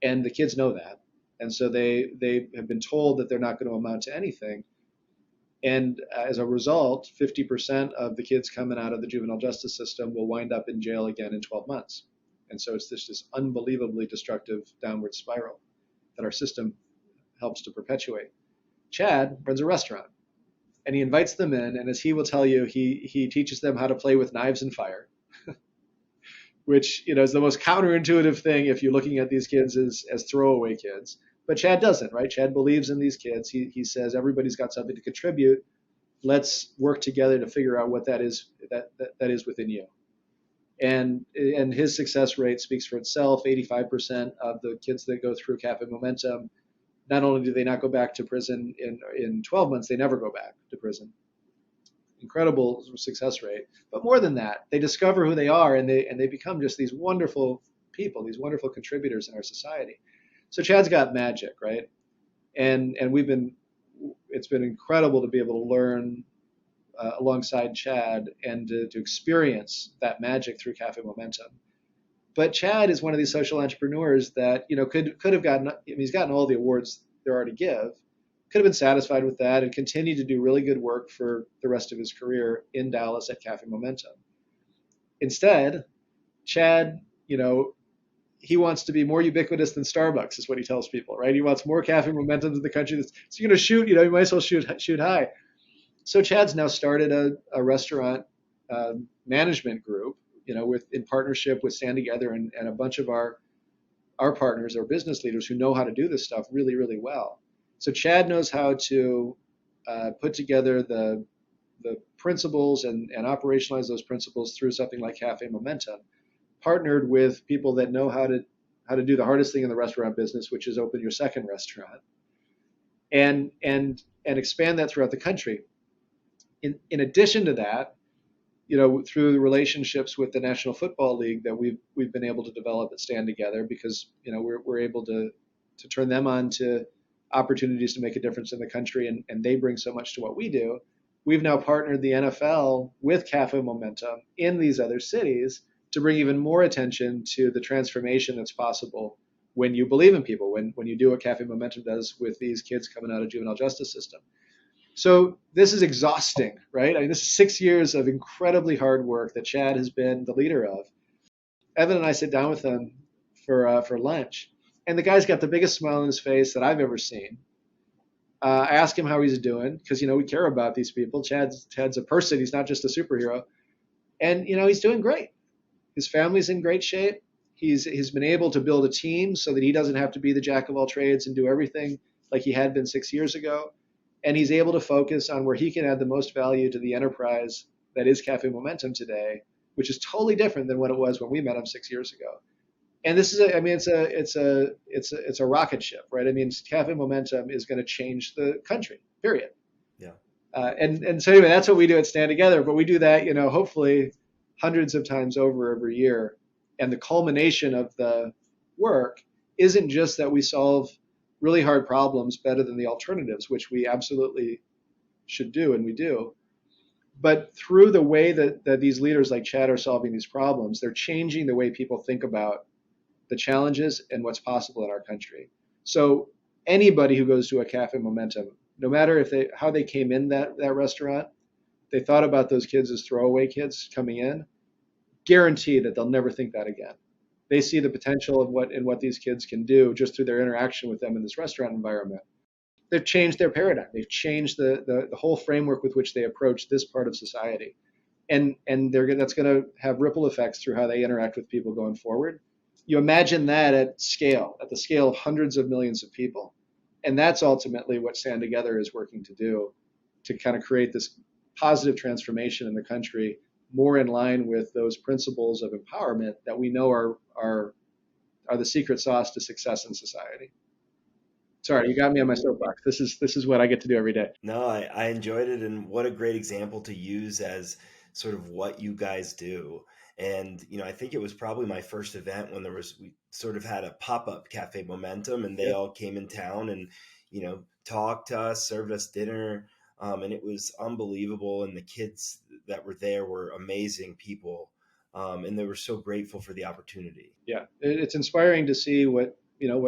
And the kids know that. And so they have been told that they're not going to amount to anything. And as a result, 50% of the kids coming out of the juvenile justice system will wind up in jail again in 12 months. And so it's this unbelievably destructive downward spiral that our system helps to perpetuate. Chad runs a restaurant, and he invites them in, and as he will tell you, he teaches them how to play with knives and fire, which is the most counterintuitive thing if you're looking at these kids as throwaway kids. But Chad doesn't, right? Chad believes in these kids. He says everybody's got something to contribute. Let's work together to figure out what that is within you. And his success rate speaks for itself. 85% of the kids that go through Cafe Momentum, not only do they not go back to prison in 12 months, they never go back to prison. Incredible success rate. But more than that, they discover who they are, and they become just these wonderful people, these wonderful contributors in our society. So Chad's got magic, right? And it's been incredible to be able to learn alongside Chad and to experience that magic through Cafe Momentum. But Chad is one of these social entrepreneurs that could have gotten. He's gotten all the awards there are to give. Could have been satisfied with that and continued to do really good work for the rest of his career in Dallas at Cafe Momentum. Instead, Chad, he wants to be more ubiquitous than Starbucks, is what he tells people, right? He wants more Cafe Momentums in the country. So you're going to shoot, you might as well shoot high. So Chad's now started a restaurant management group, in partnership with Stand Together and a bunch of our partners, our business leaders who know how to do this stuff really, really well. So Chad knows how to put together the principles and operationalize those principles through something like Cafe Momentum, partnered with people that know how to do the hardest thing in the restaurant business, which is open your second restaurant, and expand that throughout the country. In addition to that, through the relationships with the National Football League that we've been able to develop at Stand Together, because we're able to turn them on to opportunities to make a difference in the country, and they bring so much to what we do. We've now partnered the NFL with Cafe Momentum in these other cities to bring even more attention to the transformation that's possible when you believe in people, when you do what Cafe Momentum does with these kids coming out of juvenile justice system. So this is exhausting, right? I mean, this is 6 years of incredibly hard work that Chad has been the leader of. Evan and I sit down with him for lunch, and the guy's got the biggest smile on his face that I've ever seen. I ask him how he's doing, because we care about these people. Chad's a person; he's not just a superhero, and he's doing great. His family's in great shape. He's been able to build a team so that he doesn't have to be the jack of all trades and do everything like he had been 6 years ago. And he's able to focus on where he can add the most value to the enterprise that is Cafe Momentum today, which is totally different than what it was when we met him 6 years ago. And this is it's a rocket ship, right? I mean, Cafe Momentum is going to change the country, period. Yeah. And so anyway, that's what we do at Stand Together. But we do that, hopefully hundreds of times over every year. And the culmination of the work isn't just that we solve really hard problems better than the alternatives, which we absolutely should do, and we do. But through the way that these leaders like Chad are solving these problems, they're changing the way people think about the challenges and what's possible in our country. So anybody who goes to a Cafe Momentum, no matter how they came in that restaurant, they thought about those kids as throwaway kids coming in, guarantee that they'll never think that again. They see the potential of what these kids can do just through their interaction with them in this restaurant environment. They've changed their paradigm. They've changed the whole framework with which they approach this part of society. And that's going to have ripple effects through how they interact with people going forward. You imagine that at the scale of hundreds of millions of people. And that's ultimately what Stand Together is working to do, to kind of create this positive transformation in the country, more in line with those principles of empowerment that we know are the secret sauce to success in society. Sorry, you got me on my soapbox. This is what I get to do every day. No, I enjoyed it, and what a great example to use as sort of what you guys do. And I think it was probably my first event when we sort of had a pop-up Cafe Momentum, and they all came in town and talked to us, served us dinner, and it was unbelievable. And the kids that were there were amazing people, and they were so grateful for the opportunity. Yeah, it's inspiring to see what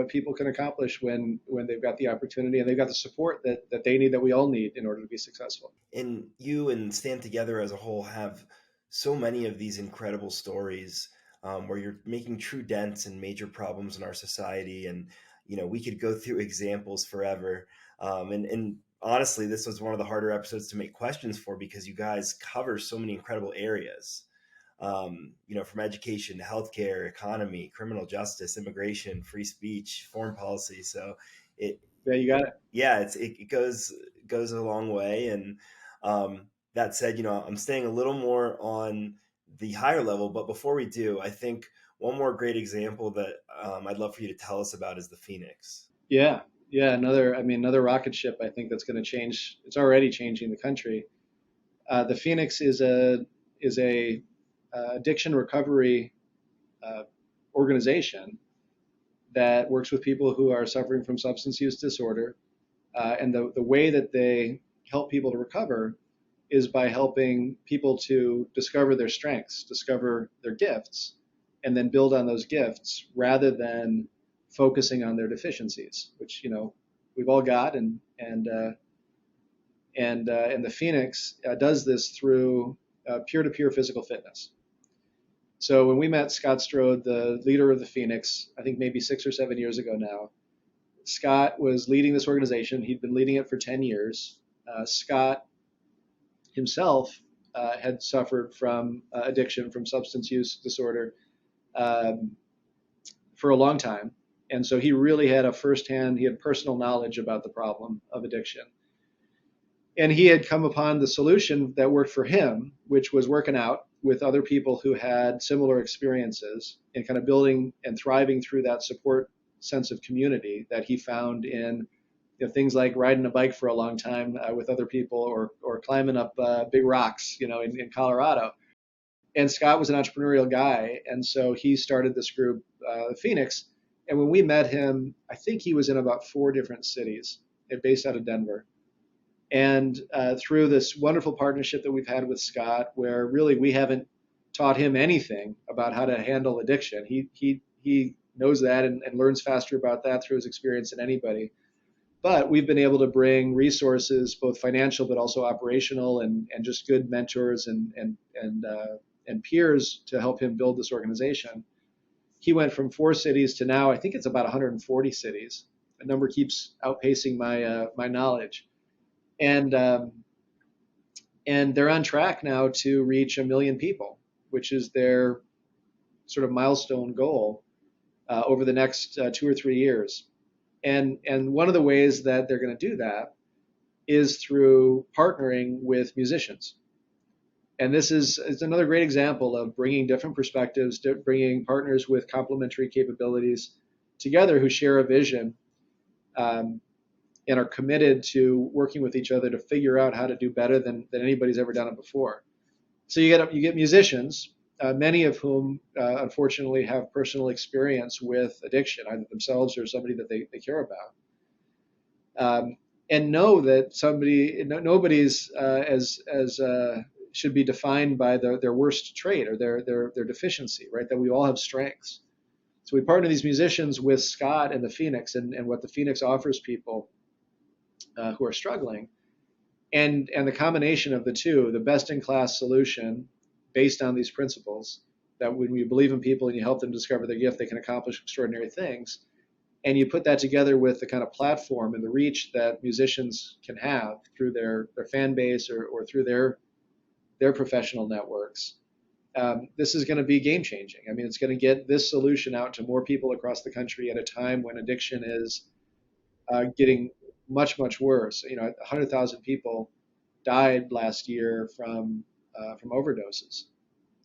people can accomplish when they've got the opportunity and they've got the support that they need, that we all need in order to be successful. And you and Stand Together as a whole have so many of these incredible stories where you're making true dents in major problems in our society. And, we could go through examples forever. And honestly, this was one of the harder episodes to make questions for, because you guys cover so many incredible areas. From education to healthcare, economy, criminal justice, immigration, free speech, foreign policy. So yeah, you got it. Yeah, it goes a long way. And that said, I'm staying a little more on the higher level. But before we do, I think one more great example that I'd love for you to tell us about is the Phoenix. Yeah, another rocket ship. I think that's going to change. It's already changing the country. The Phoenix is a addiction recovery organization that works with people who are suffering from substance use disorder. And the way that they help people to recover is by helping people to discover their strengths, discover their gifts, and then build on those gifts rather than focusing on their deficiencies, which we've all got. And the Phoenix does this through peer-to-peer physical fitness. So when we met Scott Strode, the leader of the Phoenix, I think maybe 6 or 7 years ago now, Scott was leading this organization. He'd been leading it for 10 years. Scott himself had suffered from addiction, from substance use disorder for a long time. And so he really had he had personal knowledge about the problem of addiction. And he had come upon the solution that worked for him, which was working out with other people who had similar experiences and kind of building and thriving through that support sense of community that he found in things like riding a bike for a long time with other people, or climbing up big rocks, in Colorado. And Scott was an entrepreneurial guy, and so he started this group, Phoenix. And when we met him, I think he was in about 4 different cities, based out of Denver. And through this wonderful partnership that we've had with Scott, where really we haven't taught him anything about how to handle addiction. He knows that and learns faster about that through his experience than anybody. But we've been able to bring resources, both financial but also operational, and just good mentors and peers to help him build this organization. He went from 4 cities to now I think it's about 140 cities. The number keeps outpacing my knowledge. And they're on track now to reach 1 million people, which is their sort of milestone goal over the next 2 or 3 years. And one of the ways that they're going to do that is through partnering with musicians. And this is another great example of bringing different perspectives, bringing partners with complementary capabilities together who share a vision, and are committed to working with each other to figure out how to do better than anybody's ever done it before. So you get musicians, many of whom unfortunately have personal experience with addiction, either themselves or somebody that they care about, and know that nobody's as should be defined by their worst trait or their deficiency, right? That we all have strengths. So we partner these musicians with Scott and the Phoenix, and what the Phoenix offers people who are struggling, and the combination of the two, the best-in-class solution based on these principles, that when you believe in people and you help them discover their gift, they can accomplish extraordinary things, and you put that together with the kind of platform and the reach that musicians can have through their fan base or through their professional networks. This is going to be game-changing. I mean, it's going to get this solution out to more people across the country at a time when addiction is getting much, much worse. 100,000 people died last year from overdoses.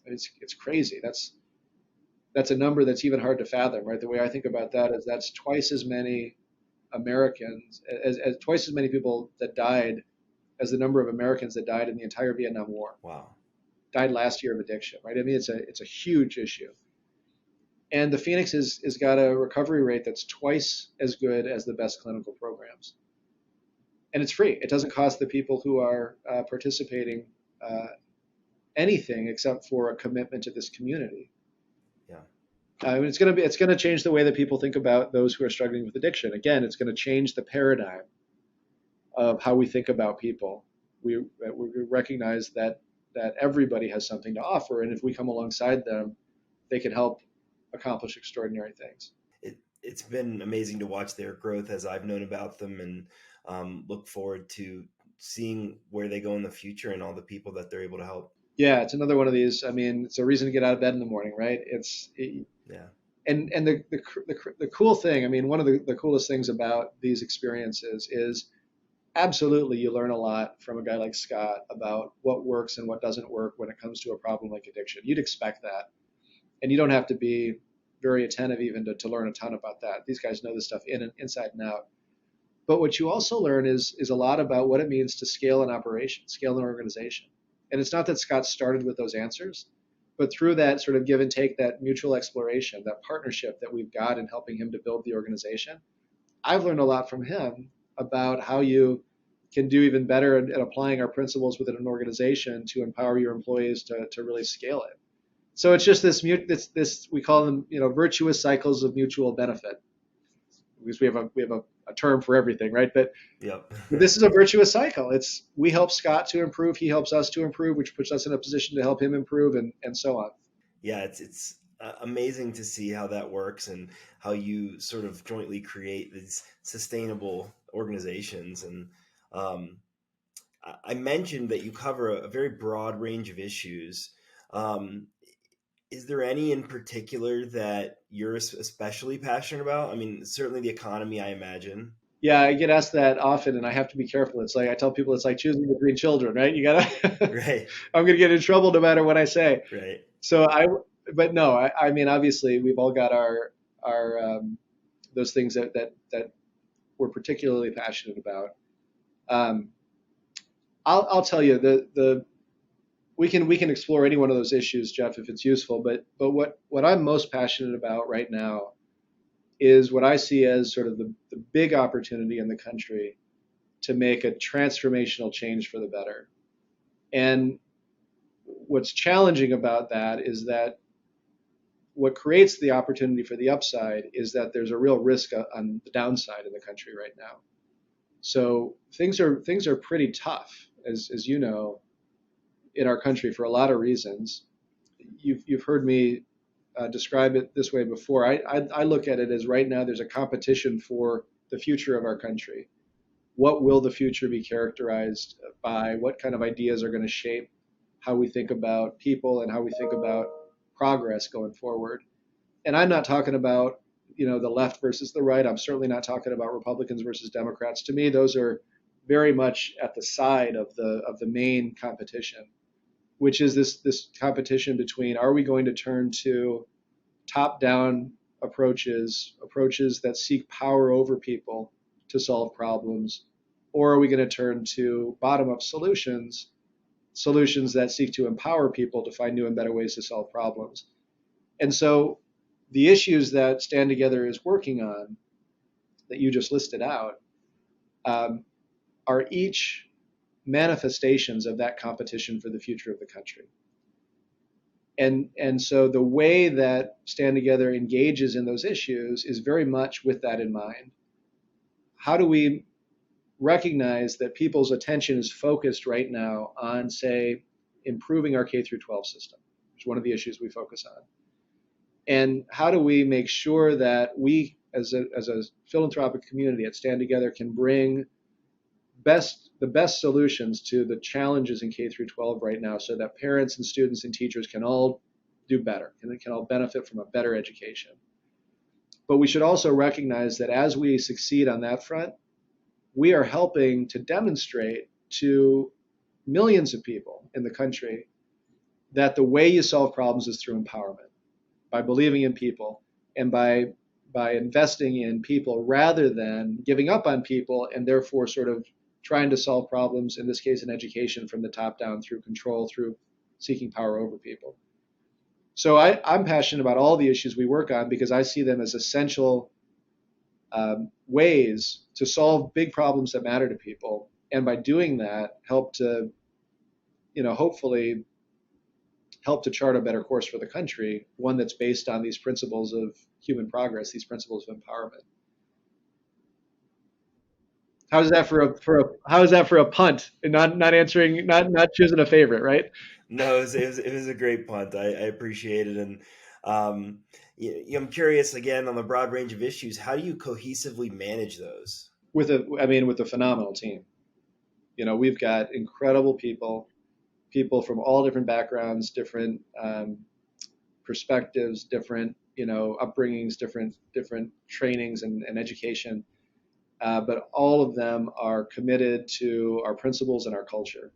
It's crazy. That's a number that's even hard to fathom, right? The way I think about that is that's twice as many Americans, as twice as many people that died as the number of Americans that died in the entire Vietnam War. Wow. Died last year of addiction, right? I mean, it's a huge issue. And the Phoenix has got a recovery rate that's twice as good as the best clinical programs. And it's free. It doesn't cost the people who are participating anything except for a commitment to this community. Yeah. It's going to change the way that people think about those who are struggling with addiction. Again, it's going to change the paradigm of how we think about people. We recognize that everybody has something to offer, and if we come alongside them, they can help accomplish extraordinary things. It's been amazing to watch their growth as I've known about them, and look forward to seeing where they go in the future and all the people that they're able to help. Yeah, it's another one of these. I mean, it's a reason to get out of bed in the morning, right? Yeah. And the cool thing, I mean, one of the coolest things about these experiences is absolutely you learn a lot from a guy like Scott about what works and what doesn't work when it comes to a problem like addiction. You'd expect that. And you don't have to be very attentive even to learn a ton about that. These guys know this stuff inside and out. But what you also learn is a lot about what it means to scale an operation, scale an organization. And it's not that Scott started with those answers, but through that sort of give and take, that mutual exploration, that partnership that we've got in helping him to build the organization, I've learned a lot from him about how you can do even better at applying our principles within an organization to empower your employees to really scale it. So it's just this we call them virtuous cycles of mutual benefit, because we have a term for everything, right? But Yep. This is a virtuous cycle. It's we help Scott to improve, he helps us to improve, which puts us in a position to help him improve, and so on. Yeah, it's amazing to see how that works and how you sort of jointly create these sustainable organizations. And I mentioned that you cover a very broad range of issues. Is there any in particular that you're especially passionate about? I mean, certainly the economy, I imagine. Yeah, I get asked that often, and I have to be careful. It's like I tell people, it's like choosing between children, right? You gotta. Right, I'm gonna get in trouble no matter what I say. right. So but no, I mean, obviously, we've all got our those things that we're particularly passionate about. Um, I'll tell you the we can explore any one of those issues, Jeff, if it's useful. But what I'm most passionate about right now is what I see as sort of the big opportunity in the country to make a transformational change for the better. And what's challenging about that is that what creates the opportunity for the upside is that there's a real risk on the downside in the country right now. So things are pretty tough, as you know, in our country for a lot of reasons. You've heard me describe it this way before. I look at it as right now there's a competition for the future of our country. What will the future be characterized by? What kind of ideas are going to shape how we think about people and how we think about progress going forward? And I'm not talking about the left versus the right. I'm certainly not talking about Republicans versus Democrats. To me, those are very much at the side of the main competition, which is this competition between, are we going to turn to top-down approaches that seek power over people to solve problems, or are we going to turn to bottom-up solutions that seek to empower people to find new and better ways to solve problems? And so the issues that Stand Together is working on that you just listed out are each manifestations of that competition for the future of the country. And so the way that Stand Together engages in those issues is very much with that in mind. How do we recognize that people's attention is focused right now on, say, improving our K through 12 system, which is one of the issues we focus on? And how do we make sure that we, as a philanthropic community at Stand Together, can bring the best solutions to the challenges in K through 12 right now, so that parents and students and teachers can all do better and they can all benefit from a better education? But we should also recognize that as we succeed on that front, we are helping to demonstrate to millions of people in the country that the way you solve problems is through empowerment, by believing in people and by investing in people rather than giving up on people and therefore sort of trying to solve problems, in this case in education, from the top down through control, through seeking power over people. So I'm passionate about all the issues we work on because I see them as essential ways to solve big problems that matter to people, and by doing that, help to, hopefully help to chart a better course for the country, one that's based on these principles of human progress, these principles of empowerment. How's that for a punt and not answering, not choosing a favorite, right? No, it was a great punt. I appreciate it. And I'm curious, again, on the broad range of issues, how do you cohesively manage those? With a phenomenal team. We've got incredible people from all different backgrounds, different perspectives, different upbringings, different trainings and education. But all of them are committed to our principles and our culture.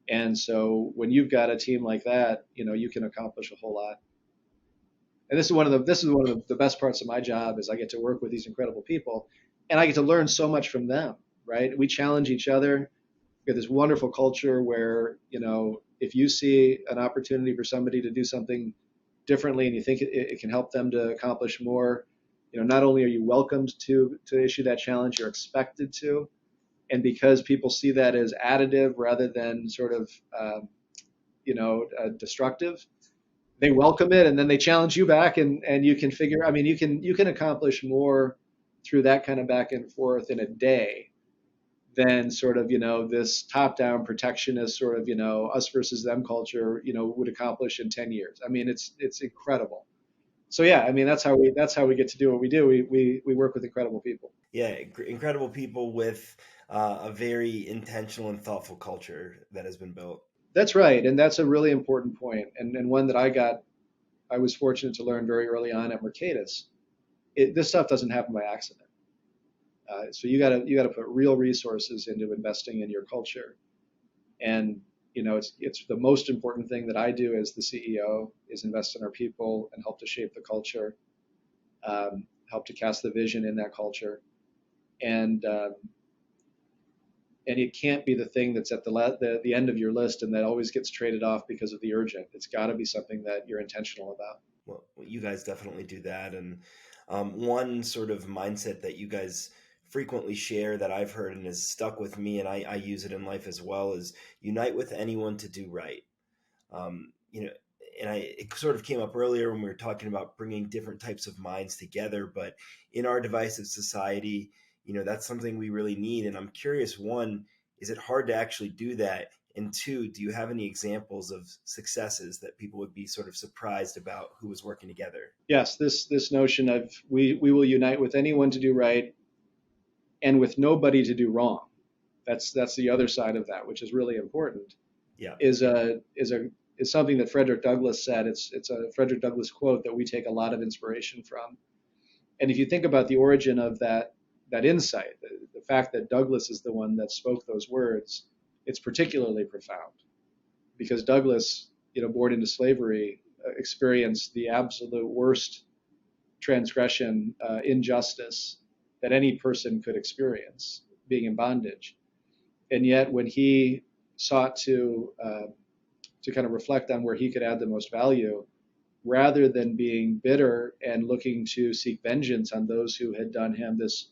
And so when you've got a team like that, you can accomplish a whole lot. And this is one of the best parts of my job is I get to work with these incredible people, and I get to learn so much from them. Right? We challenge each other. We have this wonderful culture where if you see an opportunity for somebody to do something differently and you think it can help them to accomplish more, not only are you welcomed to issue that challenge, you're expected to. And because people see that as additive rather than sort of, destructive, they welcome it, and then they challenge you back, and you can you can accomplish more through that kind of back and forth in a day than sort of, this top-down protectionist sort of, us versus them culture, would accomplish in 10 years. I mean, it's incredible. So yeah, I mean, that's how we get to do what we do. We work with incredible people. Yeah, incredible people with a very intentional and thoughtful culture that has been built. That's right, and that's a really important point, and one that I got I was fortunate to learn very early on at Mercatus, this stuff doesn't happen by accident. So you gotta put real resources into investing in your culture. And it's the most important thing that I do as the CEO is invest in our people and help to shape the culture, help to cast the vision in that culture, and it can't be the thing that's at the end of your list and that always gets traded off because of the urgent. It's got to be something that you're intentional about. Well, you guys definitely do that. And one sort of mindset that you guys frequently share that I've heard and has stuck with me, and I use it in life as well, is unite with anyone to do right. You know, and it sort of came up earlier when we were talking about bringing different types of minds together, but in our divisive society, that's something we really need. And I'm curious, one, is it hard to actually do that? And two, do you have any examples of successes that people would be sort of surprised about who was working together? Yes, this notion of we will unite with anyone to do right and with nobody to do wrong. That's the other side of that, which is really important. Yeah. Is something that Frederick Douglass said. It's a Frederick Douglass quote that we take a lot of inspiration from. And if you think about the origin of that insight, the fact that Douglass is the one that spoke those words, it's particularly profound because Douglass, born into slavery, experienced the absolute worst transgression, injustice that any person could experience, being in bondage. And yet, when he sought to kind of reflect on where he could add the most value, rather than being bitter and looking to seek vengeance on those who had done him this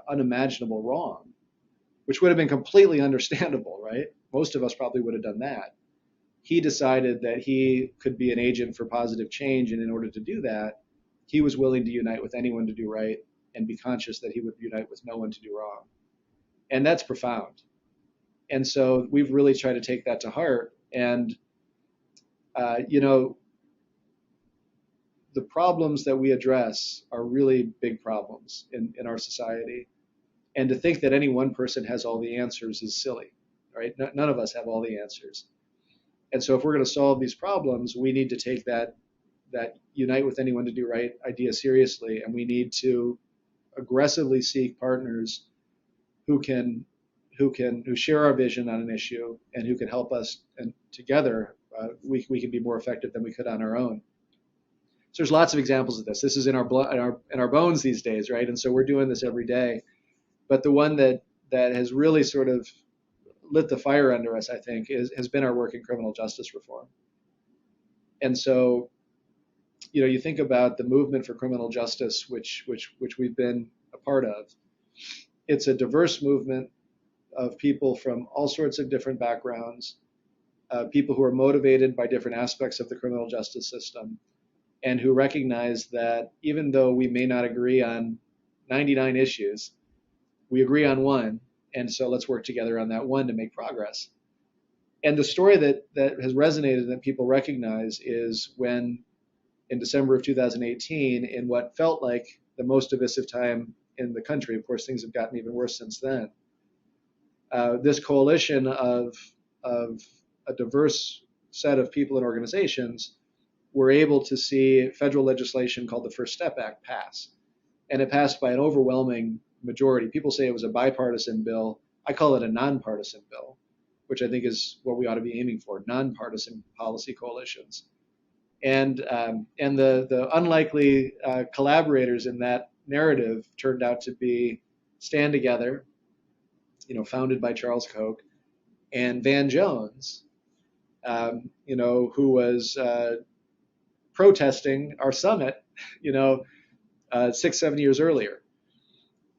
unimaginable wrong, which would have been completely understandable, right? Most of us probably would have done that. He decided that he could be an agent for positive change, and in order to do that, he was willing to unite with anyone to do right and be conscious that he would unite with no one to do wrong. And that's profound. And so we've really tried to take that to heart. And, the problems that we address are really big problems in our society. And to think that any one person has all the answers is silly, right? None of us have all the answers. And so if we're going to solve these problems, we need to take that unite with anyone to do right idea seriously. And we need to aggressively seek partners who share our vision on an issue and who can help us, and together we can be more effective than we could on our own. So there's lots of examples of this. This is in our blood, in our bones these days, right? And so we're doing this every day. But the one that has really sort of lit the fire under us, I think, has been our work in criminal justice reform. And so, you think about the movement for criminal justice, which we've been a part of. It's a diverse movement of people from all sorts of different backgrounds, people who are motivated by different aspects of the criminal justice system, and who recognize that even though we may not agree on 99 issues, we agree on one, and so let's work together on that one to make progress. And the story that has resonated and that people recognize is when, in December of 2018, in what felt like the most divisive time in the country, of course things have gotten even worse since then, this coalition of a diverse set of people and organizations were able to see federal legislation called the First Step Act pass. And it passed by an overwhelming majority. People say it was a bipartisan bill. I call it a nonpartisan bill, which I think is what we ought to be aiming for, nonpartisan policy coalitions. And the unlikely collaborators in that narrative turned out to be Stand Together, founded by Charles Koch, and Van Jones, who was protesting our summit, 6-7 years earlier.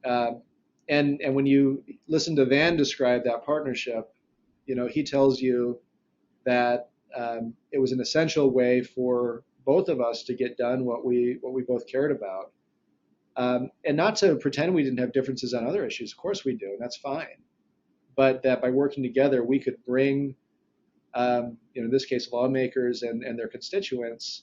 And when you listen to Van describe that partnership, he tells you that it was an essential way for both of us to get done what we both cared about, and not to pretend we didn't have differences on other issues. Of course we do, and that's fine. But that by working together, we could bring, in this case, lawmakers and their constituents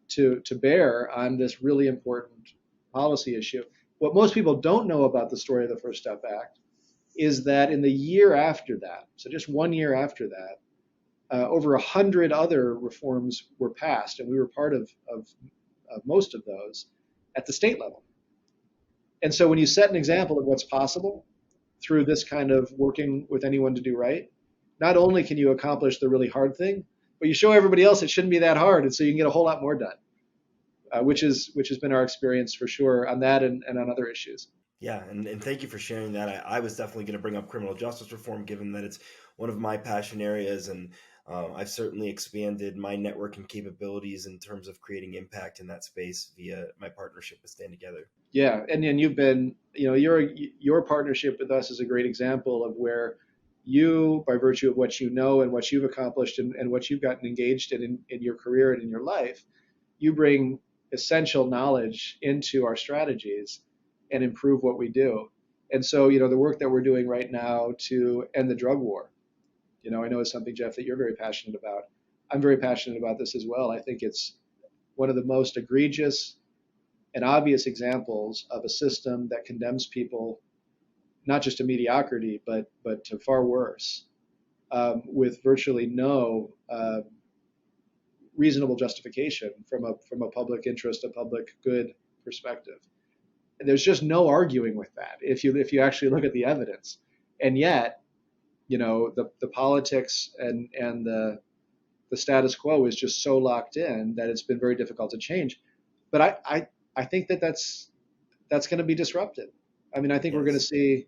to bear on this really important policy issue. What most people don't know about the story of the First Step Act is that in the year after that, so just 1 year after that, over 100 other reforms were passed, and we were part of most of those at the state level. And so when you set an example of what's possible through this kind of working with anyone to do right, not only can you accomplish the really hard thing, but you show everybody else it shouldn't be that hard, and so you can get a whole lot more done, which has been our experience for sure on that and on other issues. Yeah, and thank you for sharing that. I was definitely going to bring up criminal justice reform, given that it's one of my passion areas, and I've certainly expanded my network and capabilities in terms of creating impact in that space via my partnership with Stand Together. Yeah, and you've been, your partnership with us is a great example of where you, by virtue of what you know and what you've accomplished and what you've gotten engaged in your career and in your life, you bring essential knowledge into our strategies and improve what we do. And so, the work that we're doing right now to end the drug war, I know it's something, Jeff, that you're very passionate about. I'm very passionate about this as well. I think it's one of the most egregious and obvious examples of a system that condemns people not just to mediocrity, but to far worse, with virtually no reasonable justification from a public interest, a public good perspective. And there's just no arguing with that if you actually look at the evidence. And yet, the politics and the status quo is just so locked in that it's been very difficult to change. But I think that's going to be disrupted. I mean, I think we're going to see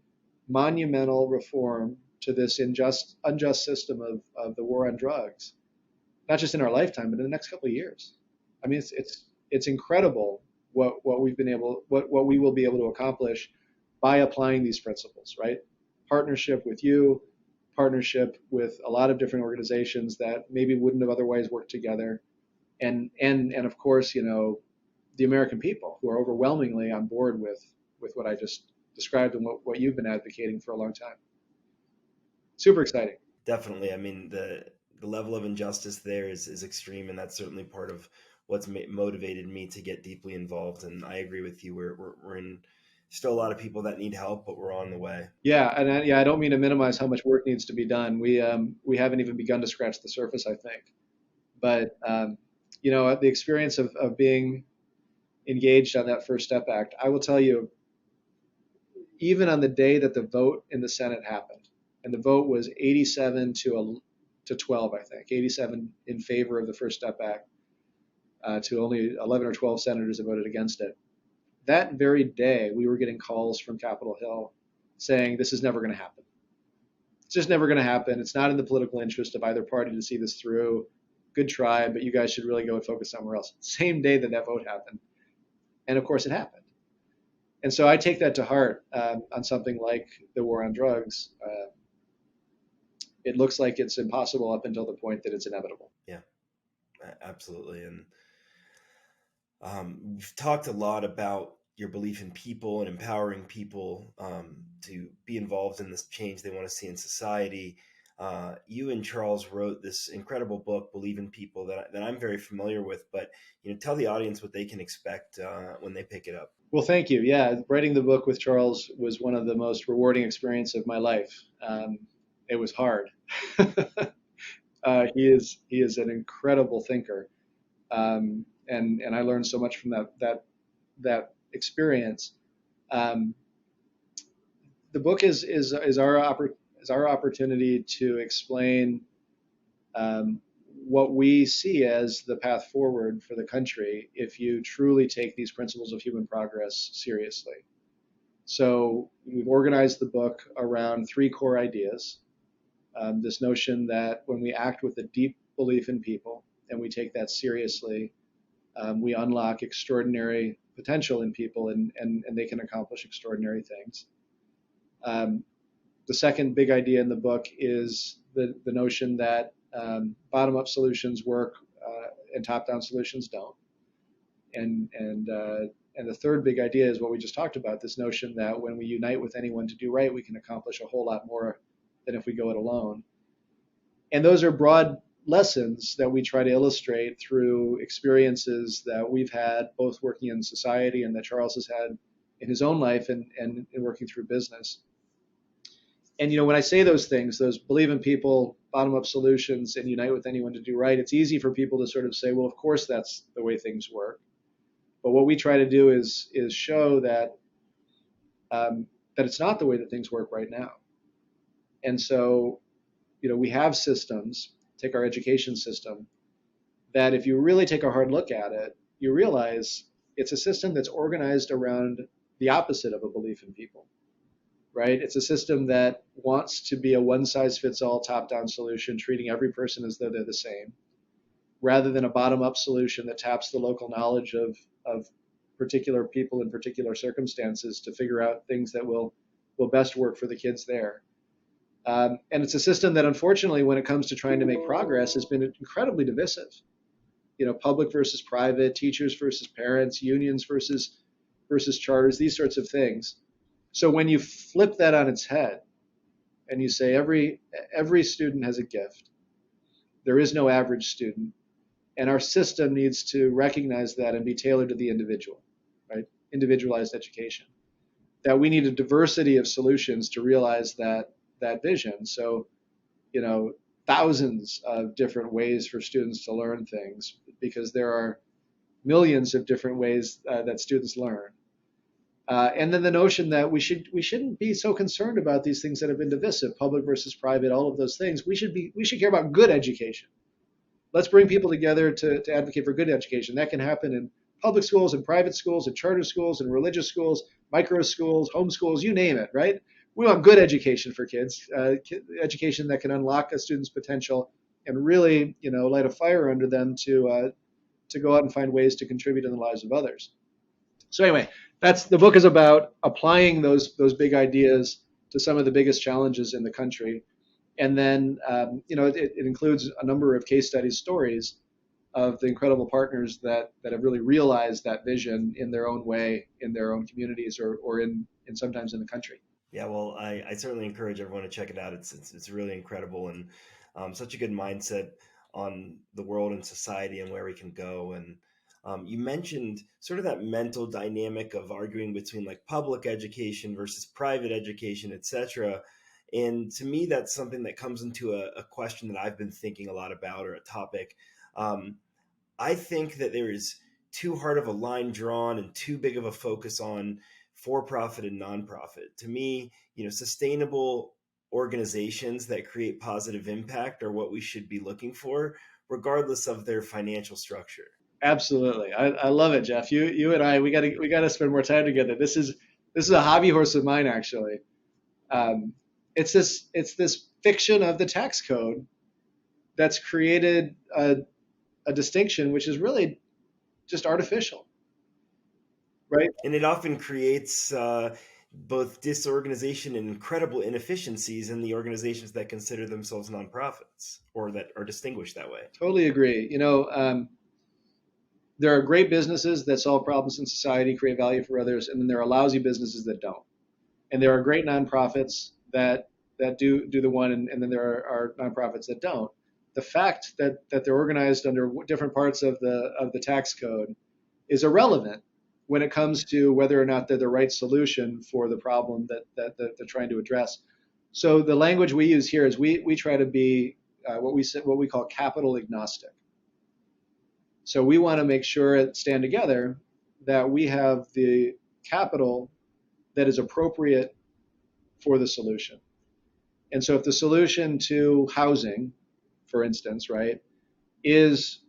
monumental reform to this unjust system of the war on drugs, not just in our lifetime, but in the next couple of years. I mean, it's incredible what we will be able to accomplish by applying these principles, right? Partnership with you, partnership with a lot of different organizations that maybe wouldn't have otherwise worked together, and of course, the American people who are overwhelmingly on board with what I just described and what you've been advocating for a long time. Super exciting. Definitely. I mean, the level of injustice there is extreme, and that's certainly part of what's motivated me to get deeply involved. And I agree with you. We're in still a lot of people that need help, but we're on the way. Yeah, and I don't mean to minimize how much work needs to be done. We haven't even begun to scratch the surface, I think. But the experience of being engaged on that First Step Act, I will tell you, even on the day that the vote in the Senate happened, and the vote was 87 to 12, I think, 87 in favor of the First Step Act, to only 11 or 12 senators that voted against it. That very day, we were getting calls from Capitol Hill saying this is never going to happen. It's just never going to happen. It's not in the political interest of either party to see this through. Good try, but you guys should really go and focus somewhere else. Same day that vote happened. And of course it happened. And so I take that to heart on something like the war on drugs. It looks like it's impossible up until the point that it's inevitable. Yeah, absolutely. And we've talked a lot about your belief in people and empowering people to be involved in this change they want to see in society. You and Charles wrote this incredible book, Believe in People, that I'm very familiar with, but tell the audience what they can expect when they pick it up. Well, thank you. Yeah, writing the book with Charles was one of the most rewarding experiences of my life. It was hard. He is an incredible thinker, and I learned so much from that experience. The book is our opportunity to explain what we see as the path forward for the country if you truly take these principles of human progress seriously. So we've organized the book around three core ideas. This notion that when we act with a deep belief in people and we take that seriously, we unlock extraordinary potential in people and they can accomplish extraordinary things. The second big idea in the book is the notion that bottom-up solutions work and top-down solutions don't. And the third big idea is what we just talked about, this notion that when we unite with anyone to do right, we can accomplish a whole lot more than if we go it alone. And those are broad lessons that we try to illustrate through experiences that we've had both working in society and that Charles has had in his own life and in working through business. And when I say those things, those believe in people, bottom up solutions, and unite with anyone to do right, it's easy for people to sort of say, well, of course that's the way things work. But what we try to do is show that that it's not the way that things work right now. And so, we have systems, take our education system, that if you really take a hard look at it, you realize it's a system that's organized around the opposite of a belief in people, right? It's a system that wants to be a one-size-fits-all top-down solution, treating every person as though they're the same, rather than a bottom-up solution that taps the local knowledge of particular people in particular circumstances to figure out things that will best work for the kids there. And it's a system that, unfortunately, when it comes to trying to make progress, has been incredibly divisive. Public versus private, teachers versus parents, unions versus charters, these sorts of things. So when you flip that on its head and you say every student has a gift, there is no average student, and our system needs to recognize that and be tailored to the individual, right? Individualized education. That we need a diversity of solutions to realize that vision. So, thousands of different ways for students to learn things, because there are millions of different ways that students learn. And then the notion that we shouldn't be so concerned about these things that have been divisive, public versus private, all of those things. We should care about good education. Let's bring people together to advocate for good education. That can happen in public schools and private schools and charter schools and religious schools, micro schools, home schools, you name it, right? We want good education for kids, education that can unlock a student's potential and really, light a fire under them to go out and find ways to contribute in the lives of others. So anyway, the book is about applying those big ideas to some of the biggest challenges in the country. And then, it includes a number of case studies, stories of the incredible partners that have really realized that vision in their own way, in their own communities, or in sometimes in the country. Yeah, well, I certainly encourage everyone to check it out. It's really incredible, and such a good mindset on the world and society and where we can go. And you mentioned sort of that mental dynamic of arguing between like public education versus private education, et cetera. And to me, that's something that comes into a question that I've been thinking a lot about, or a topic. I think that there is too hard of a line drawn and too big of a focus on for-profit and nonprofit. To me, sustainable organizations that create positive impact are what we should be looking for, regardless of their financial structure. Absolutely, I love it, Jeff. You and I, we got to spend more time together. This is a hobby horse of mine, actually. It's this fiction of the tax code that's created a distinction which is really just artificial, right? And it often creates both disorganization and incredible inefficiencies in the organizations that consider themselves nonprofits or that are distinguished that way. Totally agree. There are great businesses that solve problems in society, create value for others, and then there are lousy businesses that don't. And there are great nonprofits that do the one, and then there are nonprofits that don't. The fact that they're organized under different parts of the tax code is irrelevant when it comes to whether or not they're the right solution for the problem that they're trying to address. So the language we use here is we try to be what we call capital agnostic. So we want to make sure at Stand Together that we have the capital that is appropriate for the solution. And so if the solution to housing, for instance, right, is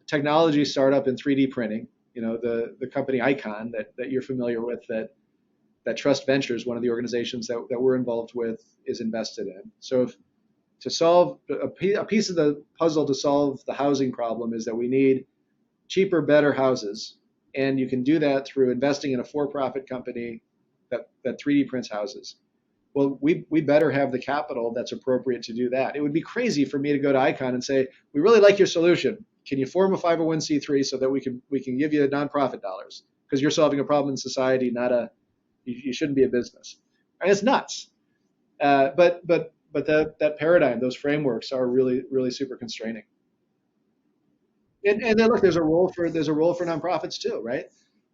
technology startup in 3D printing, the company Icon that you're familiar with, that Trust Ventures, one of the organizations that we're involved with, is invested in. So if to solve a piece of the puzzle to solve the housing problem is that we need cheaper, better houses, and you can do that through investing in a for-profit company that 3D prints houses. Well, we better have the capital that's appropriate to do that. It would be crazy for me to go to Icon and say, we really like your solution. Can you form a 501c3 so that we can give you nonprofit dollars? Because you're solving a problem in society, you shouldn't be a business. And it's nuts. But that paradigm, those frameworks are really, really super constraining. And then look, there's a role for nonprofits too, right?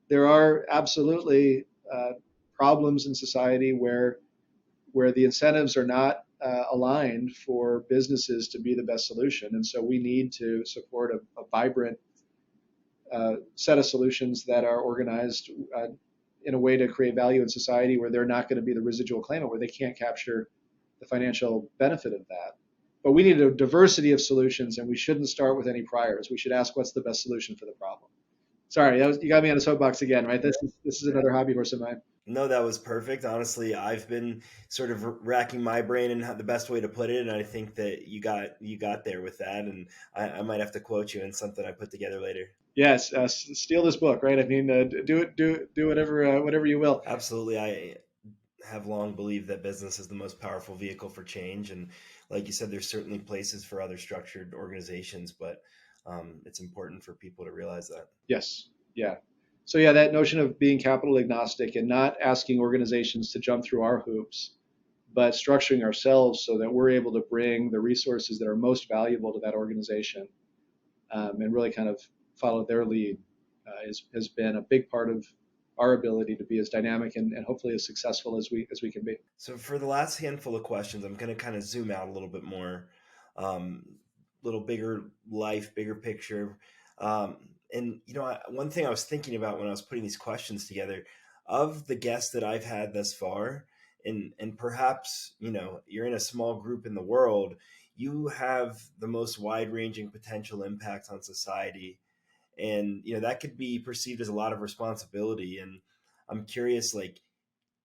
There are absolutely problems in society where where the incentives are not aligned for businesses to be the best solution. And so we need to support a vibrant set of solutions that are organized in a way to create value in society where they're not going to be the residual claimant, where they can't capture the financial benefit of that. But we need a diversity of solutions, and we shouldn't start with any priors. We should ask what's the best solution for the problem. Sorry, you got me on a soapbox again, right? This is another hobby horse of mine. No, that was perfect. Honestly, I've been sort of racking my brain and the best way to put it, and I think that you got there with that. And I might have to quote you in something I put together later. Yes, steal this book, right? I mean, do whatever you will. Absolutely, I have long believed that business is the most powerful vehicle for change, and like you said, there's certainly places for other structured organizations, but it's important for people to realize that. Yes, yeah. So yeah, that notion of being capital agnostic and not asking organizations to jump through our hoops, but structuring ourselves so that we're able to bring the resources that are most valuable to that organization, and really kind of follow their lead, has been a big part of our ability to be as dynamic and hopefully as successful as we can be. So for the last handful of questions, I'm going to kind of zoom out a little bit more, little bigger life, bigger picture. And one thing I was thinking about when I was putting these questions together, of the guests that I've had thus far, and perhaps you're in a small group in the world, you have the most wide-ranging potential impact on society, and that could be perceived as a lot of responsibility. And I'm curious, like,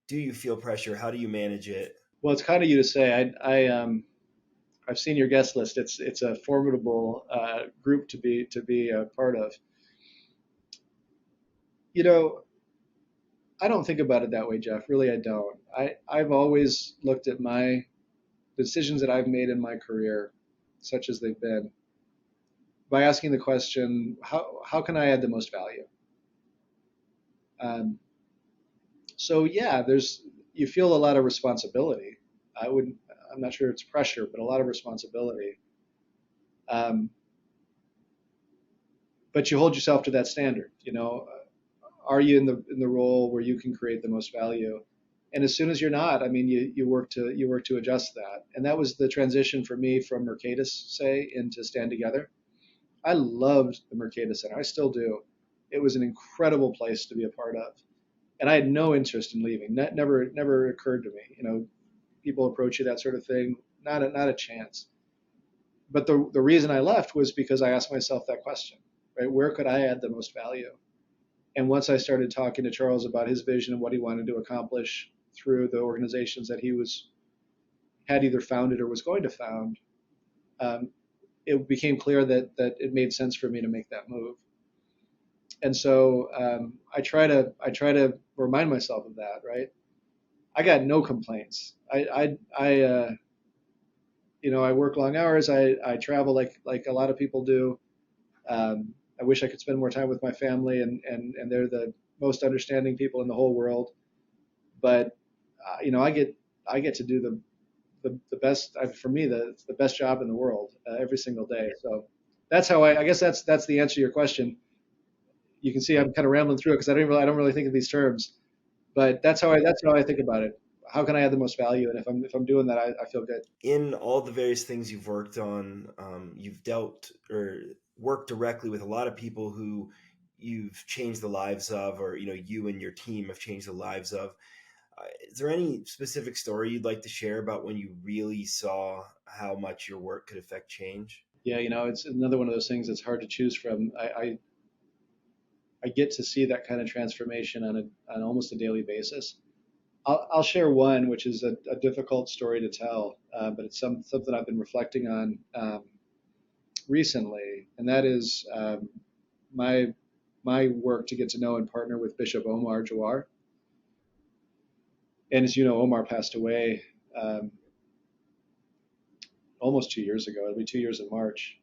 do you feel pressure? How do you manage it? Well, it's kind of you to say. I've seen your guest list. It's a formidable group to be a part of. I don't think about it that way, Jeff. Really, I don't. I've always looked at my decisions that I've made in my career, such as they've been, by asking the question, how can I add the most value? Um, so yeah, you feel a lot of responsibility. I'm not sure it's pressure, but a lot of responsibility. Um, but you hold yourself to that standard. Are you in the role where you can create the most value? And as soon as you're not, I mean, you work to adjust that. And that was the transition for me from Mercatus, say, into Stand Together. I loved the Mercatus Center. I still do. It was an incredible place to be a part of, and I had no interest in leaving. That never occurred to me. People approach you, that sort of thing. Not a chance. But the reason I left was because I asked myself that question, right? Where could I add the most value? And once I started talking to Charles about his vision and what he wanted to accomplish through the organizations that he had either founded or was going to found, it became clear that it made sense for me to make that move. And so I try to remind myself of that. Right? I got no complaints. I work long hours. I travel like a lot of people do. I wish I could spend more time with my family, and they're the most understanding people in the whole world. But I get to do the best, for me, the best job in the world every single day. So that's how I guess that's the answer to your question. You can see I'm kind of rambling through it because I don't really think of these terms, but that's how I think about it. How can I add the most value? And if I'm doing that, I feel good. In all the various things you've worked on, you've dealt or worked directly with a lot of people who you've changed the lives of, or you and your team have changed the lives of. Is there any specific story you'd like to share about when you really saw how much your work could affect change? Yeah, it's another one of those things that's hard to choose from. I get to see that kind of transformation on almost a daily basis. I'll share one, which is a difficult story to tell, but it's something I've been reflecting on recently, and that is my work to get to know and partner with Bishop Omar Jawar. And as you know, Omar passed away almost 2 years ago. It'll be 2 years in March.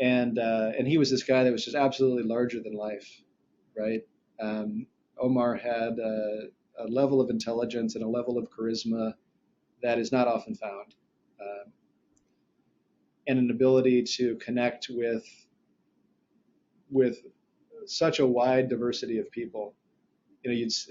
And he was this guy that was just absolutely larger than life, right? Omar had a level of intelligence and a level of charisma that is not often found, and an ability to connect with such a wide diversity of people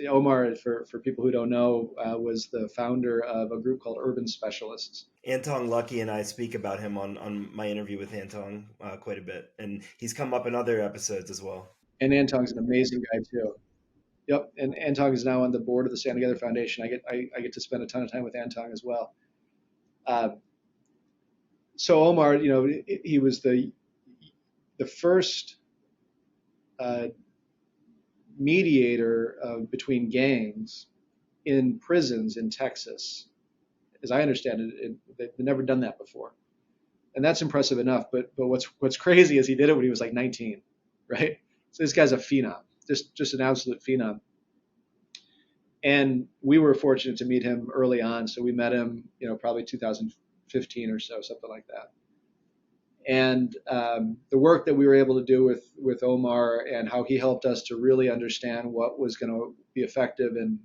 Omar, for people who don't know, was the founder of a group called Urban Specialists. Anton Lucky and I speak about him on my interview with Anton quite a bit, and he's come up in other episodes as well. And Anton's an amazing guy too. Yep, and Anton is now on the board of the Stand Together Foundation. I get to spend a ton of time with Anton as well. So Omar, he was the first mediator between gangs in prisons in Texas. As I understand it, they've never done that before, and that's impressive enough. But what's crazy is he did it when he was like 19, right? So this guy's a phenom, just an absolute phenom. And we were fortunate to meet him early on. So we met him, probably 2015 or so, something like that. And the work that we were able to do with Omar and how he helped us to really understand what was going to be effective and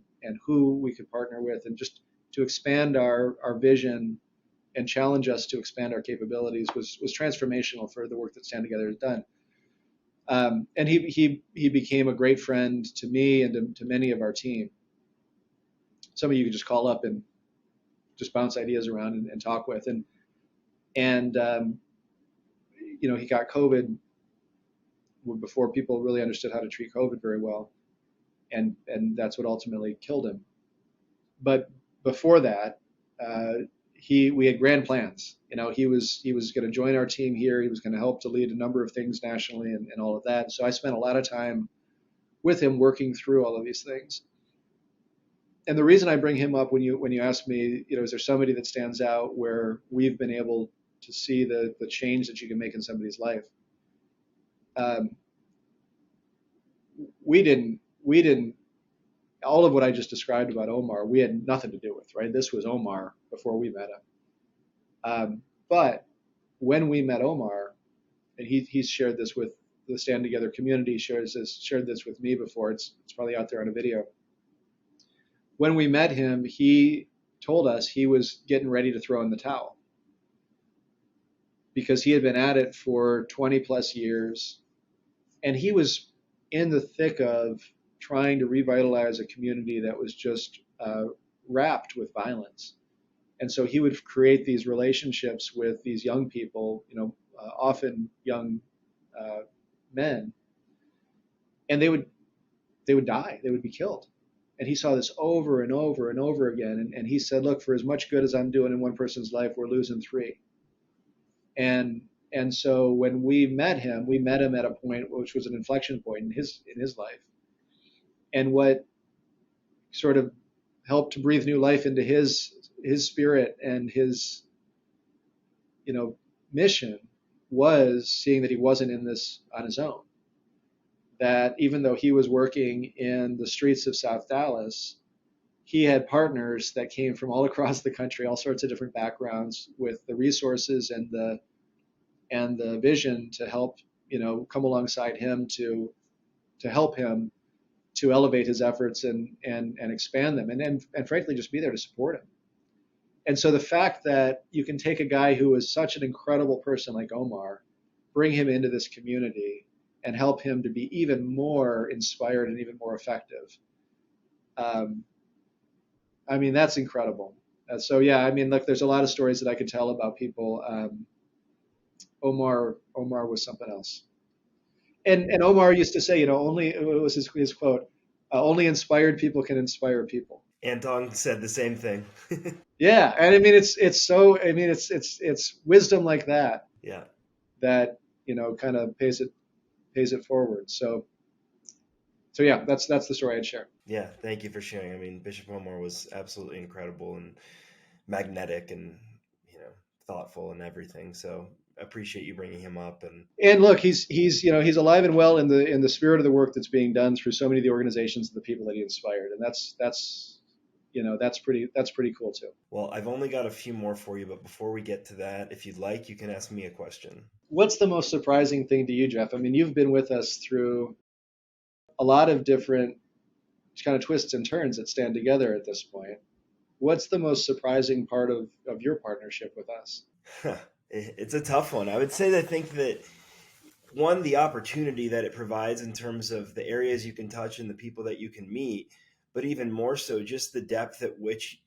who we could partner with, and just to expand our vision and challenge us to expand our capabilities was transformational for the work that Stand Together has done. And he became a great friend to me and to many of our team. Some of you could just call up and just bounce ideas around and talk with. And he got COVID before people really understood how to treat COVID very well. And that's what ultimately killed him. But before that, we had grand plans. He was going to join our team here. He was going to help to lead a number of things nationally and all of that. So I spent a lot of time with him working through all of these things. And the reason I bring him up when you ask me, is there somebody that stands out where we've been able to see the change that you can make in somebody's life? We didn't. All of what I just described about Omar, we had nothing to do with, right? This was Omar before we met him. But when we met Omar, and he's shared this with the Stand Together community, shared this with me before. It's probably out there on a video. When we met him, he told us he was getting ready to throw in the towel because he had been at it for 20 plus years, and he was in the thick of trying to revitalize a community that was just wrapped with violence. And so he would create these relationships with these young people, often young men, and they would die. They would be killed. And he saw this over and over and over again. And he said, look, for as much good as I'm doing in one person's life, we're losing 3. And so when we met him at a point which was an inflection point in his life. And what sort of helped to breathe new life into his spirit and his, mission was seeing that he wasn't in this on his own. That even though he was working in the streets of South Dallas, he had partners that came from all across the country, all sorts of different backgrounds, with the resources and the vision to help, come alongside him to help him to elevate his efforts and expand them, and frankly just be there to support him. And so the fact that you can take a guy who is such an incredible person like Omar, bring him into this community, and help him to be even more inspired and even more effective. That's incredible. So yeah, look, there's a lot of stories that I could tell about people. Omar was something else. And Omar used to say, only, it was his quote, only inspired people can inspire people. Anton said the same thing. Yeah, and it's wisdom like that. Yeah. That kind of pays it forward. So yeah, that's the story I'd share. Yeah, thank you for sharing. Bishop Omar was absolutely incredible and magnetic and thoughtful and everything. So appreciate you bringing him up. And look, he's alive and well in the spirit of the work that's being done through so many of the organizations and the people that he inspired, and that's pretty cool too. Well, I've only got a few more for you, but before we get to that, if you'd like, you can ask me a question. What's the most surprising thing to you, Jeff? You've been with us through a lot of different kind of twists and turns that Stand Together at this point. What's the most surprising part of your partnership with us? It's a tough one. I would say that I think that one, the opportunity that it provides in terms of the areas you can touch and the people that you can meet, but even more so, just the depth at which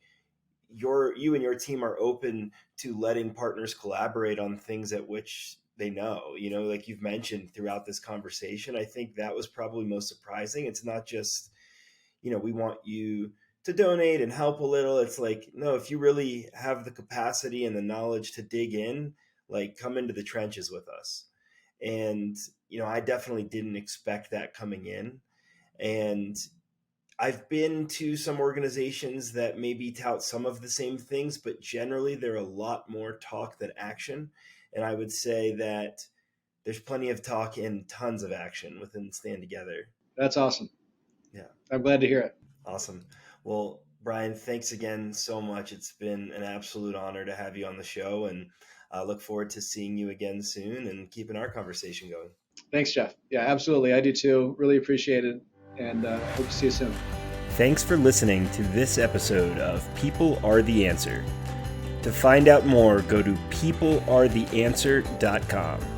you and your team are open to letting partners collaborate on things at which they know, like you've mentioned throughout this conversation. I think that was probably most surprising. It's not just, we want you to donate and help a little. It's like, no, if you really have the capacity and the knowledge to dig in, like come into the trenches with us. And, I definitely didn't expect that coming in. And I've been to some organizations that maybe tout some of the same things, but generally they're a lot more talk than action. And I would say that there's plenty of talk and tons of action within Stand Together. That's awesome. Yeah. I'm glad to hear it. Awesome. Well, Brian, thanks again so much. It's been an absolute honor to have you on the show, and I look forward to seeing you again soon and keeping our conversation going. Thanks, Jeff. Yeah, absolutely. I do too. Really appreciate it, and hope to see you soon. Thanks for listening to this episode of People Are the Answer. To find out more, go to peoplearetheanswer.com.